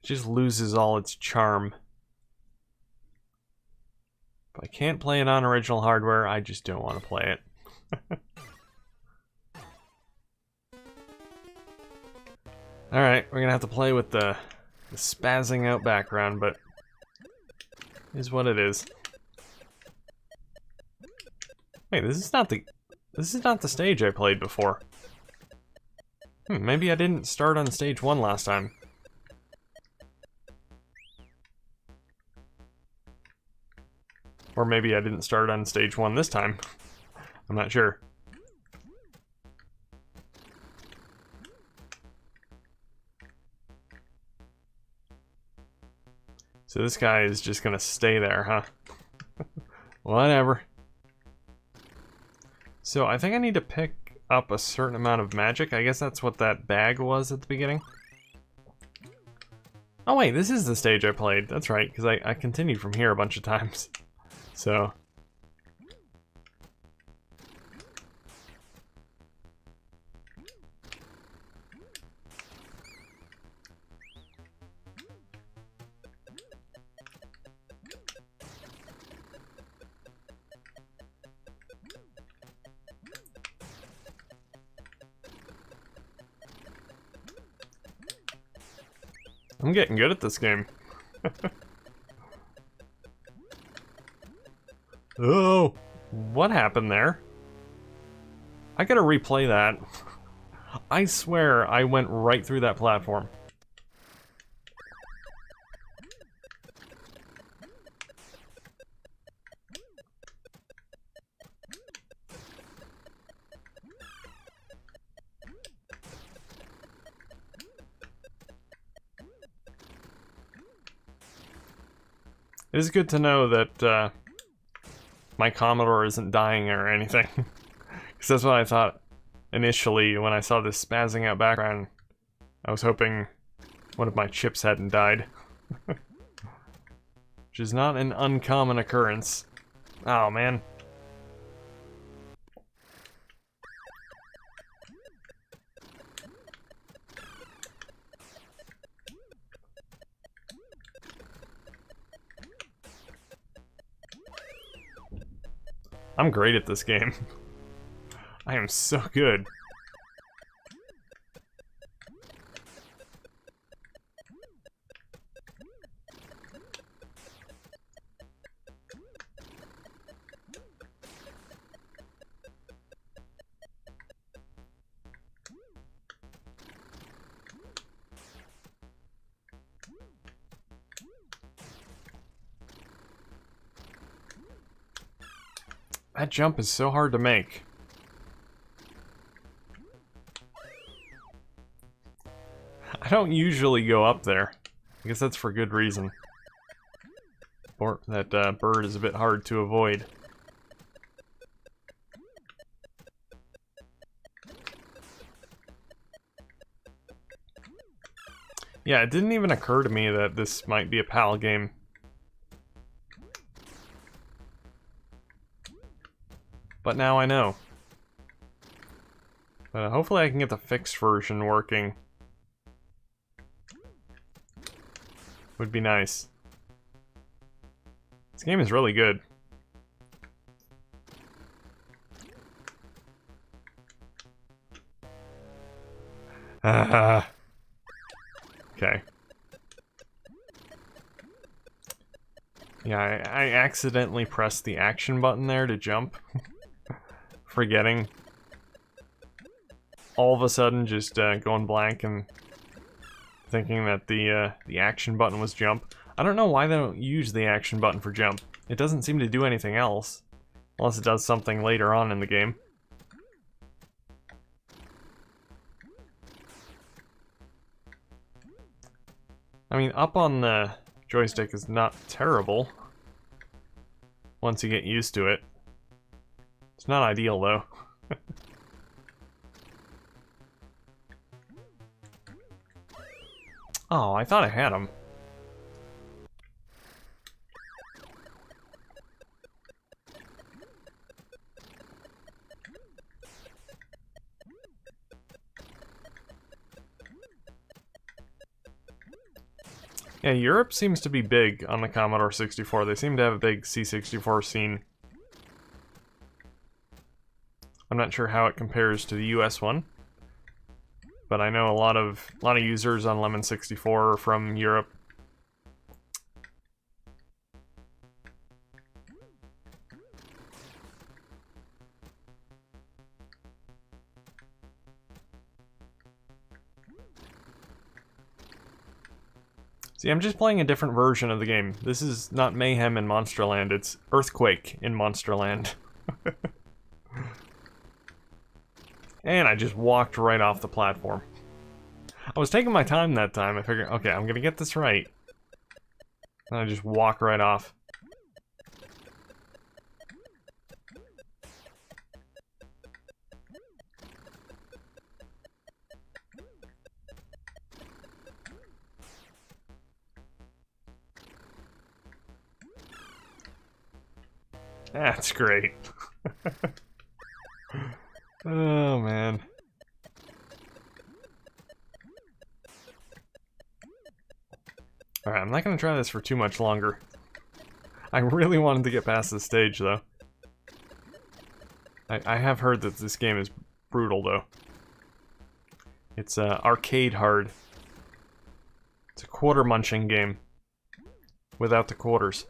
[SPEAKER 1] It just loses all its charm. If I can't play it on original hardware, I just don't want to play it. Alright, we're gonna have to play with the spazzing out background, but it is what it is. Wait, this is not the stage I played before. Maybe I didn't start on stage 1 last time. Or maybe I didn't start on stage 1 this time. I'm not sure. So this guy is just gonna stay there, huh? Whatever. So I think I need to pick up a certain amount of magic. I guess that's what that bag was at the beginning. Oh wait, this is the stage I played. That's right, because I continued from here a bunch of times. So... I'm getting good at this game. Oh, what happened there? I gotta replay that. I swear I went right through that platform. It is good to know that my Commodore isn't dying or anything. Because that's what I thought initially when I saw this spazzing out background. I was hoping one of my chips hadn't died. Which is not an uncommon occurrence. Oh man. I'm great at this game. I am so good. That jump is so hard to make. I don't usually go up there. I guess that's for good reason. Or that bird is a bit hard to avoid. Yeah, it didn't even occur to me that this might be a PAL game. But now I know. Hopefully I can get the fixed version working. Would be nice. This game is really good. Okay. Yeah, I accidentally pressed the action button there to jump. Forgetting. All of a sudden just going blank and thinking that the action button was jump. I don't know why they don't use the action button for jump. It doesn't seem to do anything else. Unless it does something later on in the game. I mean, up on the joystick is not terrible. Once you get used to it. It's not ideal, though. Oh, I thought I had him. Yeah, Europe seems to be big on the Commodore 64. They seem to have a big C64 scene. I'm not sure how it compares to the US one, but I know a lot of users on Lemon 64 are from Europe. See, I'm just playing a different version of the game. This is not Mayhem in Monsterland, it's Earthquake in Monsterland. And I just walked right off the platform. I was taking my time that time. I figured, okay, I'm gonna get this right. And I just walk right off. That's great. Oh, man. Alright, I'm not gonna try this for too much longer. I really wanted to get past this stage, though. I have heard that this game is brutal, though. It's arcade hard. It's a quarter munching game. Without the quarters.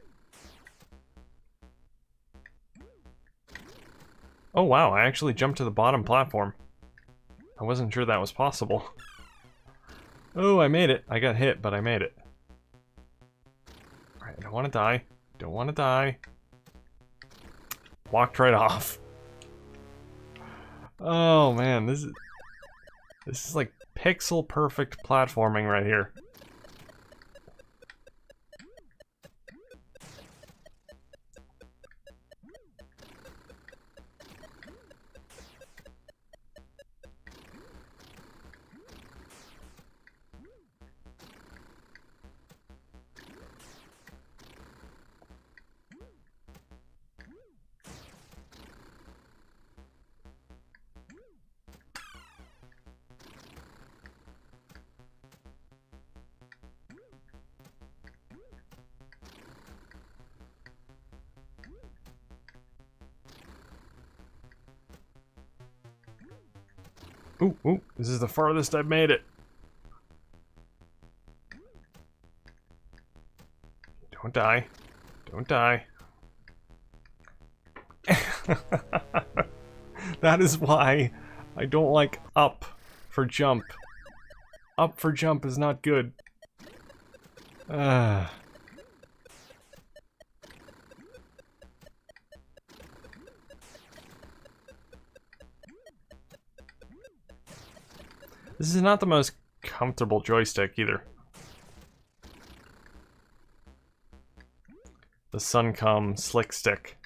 [SPEAKER 1] Oh wow, I actually jumped to the bottom platform. I wasn't sure that was possible. Oh, I made it. I got hit, but I made it. Alright, I don't want to die. Don't want to die. Walked right off. Oh man, this is like pixel perfect platforming right here. Ooh, ooh, this is the farthest I've made it. Don't die. Don't die. That is why I don't like up for jump. Up for jump is not good. This is not the most comfortable joystick either. The Suncom Slick Stick.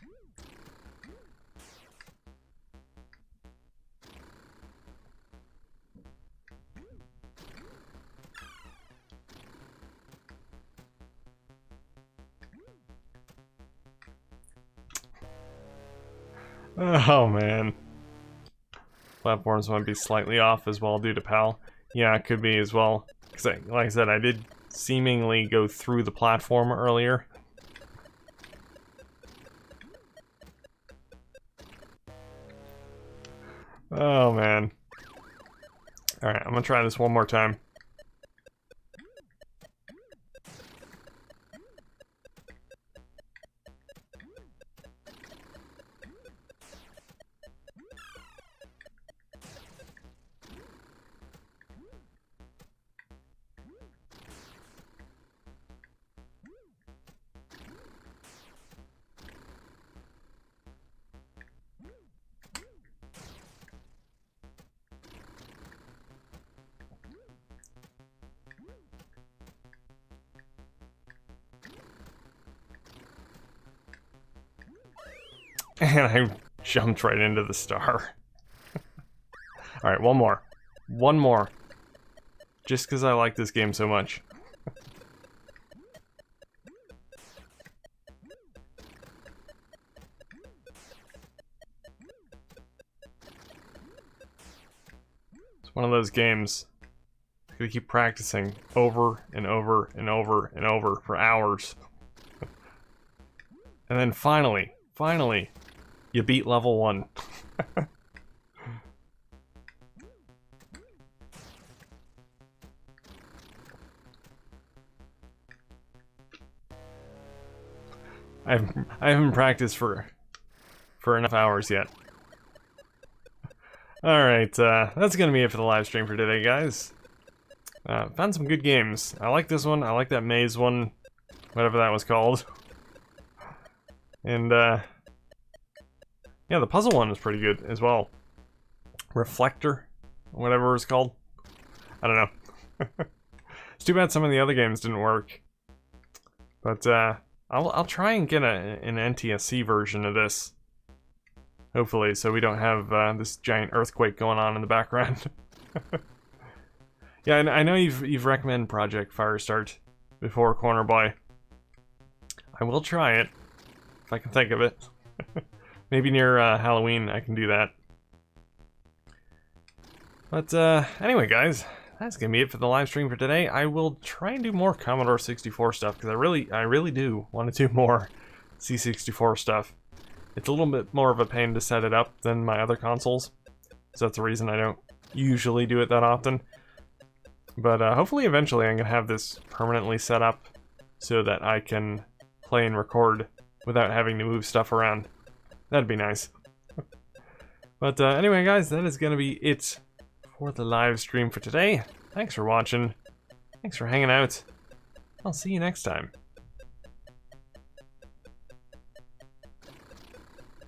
[SPEAKER 1] Oh man. Platforms might be slightly off as well due to PAL. Yeah, it could be as well. Because like I said, I did seemingly go through the platform earlier. Oh man. Alright, I'm gonna try this one more time. And I jumped right into the star. Alright, one more. One more. Just because I like this game so much. It's one of those games I'm gonna keep practicing over and over and over and over for hours. And then finally, you beat level 1. I haven't practiced for enough hours yet. Alright, that's gonna be it for the live stream for today, guys. Found some good games. I like this one, I like that maze one, whatever that was called. And, yeah, the puzzle one was pretty good as well. Reflector, whatever it was called. I don't know. It's too bad some of the other games didn't work. But, I'll try and get an NTSC version of this. Hopefully, so we don't have this giant earthquake going on in the background. Yeah, I know you've recommended Project Firestart before, Corner Boy. I will try it, if I can think of it. Maybe near Halloween I can do that. But anyway, guys, that's gonna be it for the live stream for today. I will try and do more Commodore 64 stuff because I really do want to do more C64 stuff. It's a little bit more of a pain to set it up than my other consoles, so that's the reason I don't usually do it that often. But hopefully eventually I'm gonna have this permanently set up so that I can play and record without having to move stuff around. That'd be nice. But anyway, guys, that is gonna be it for the live stream for today. Thanks for watching. Thanks for hanging out. I'll see you next time.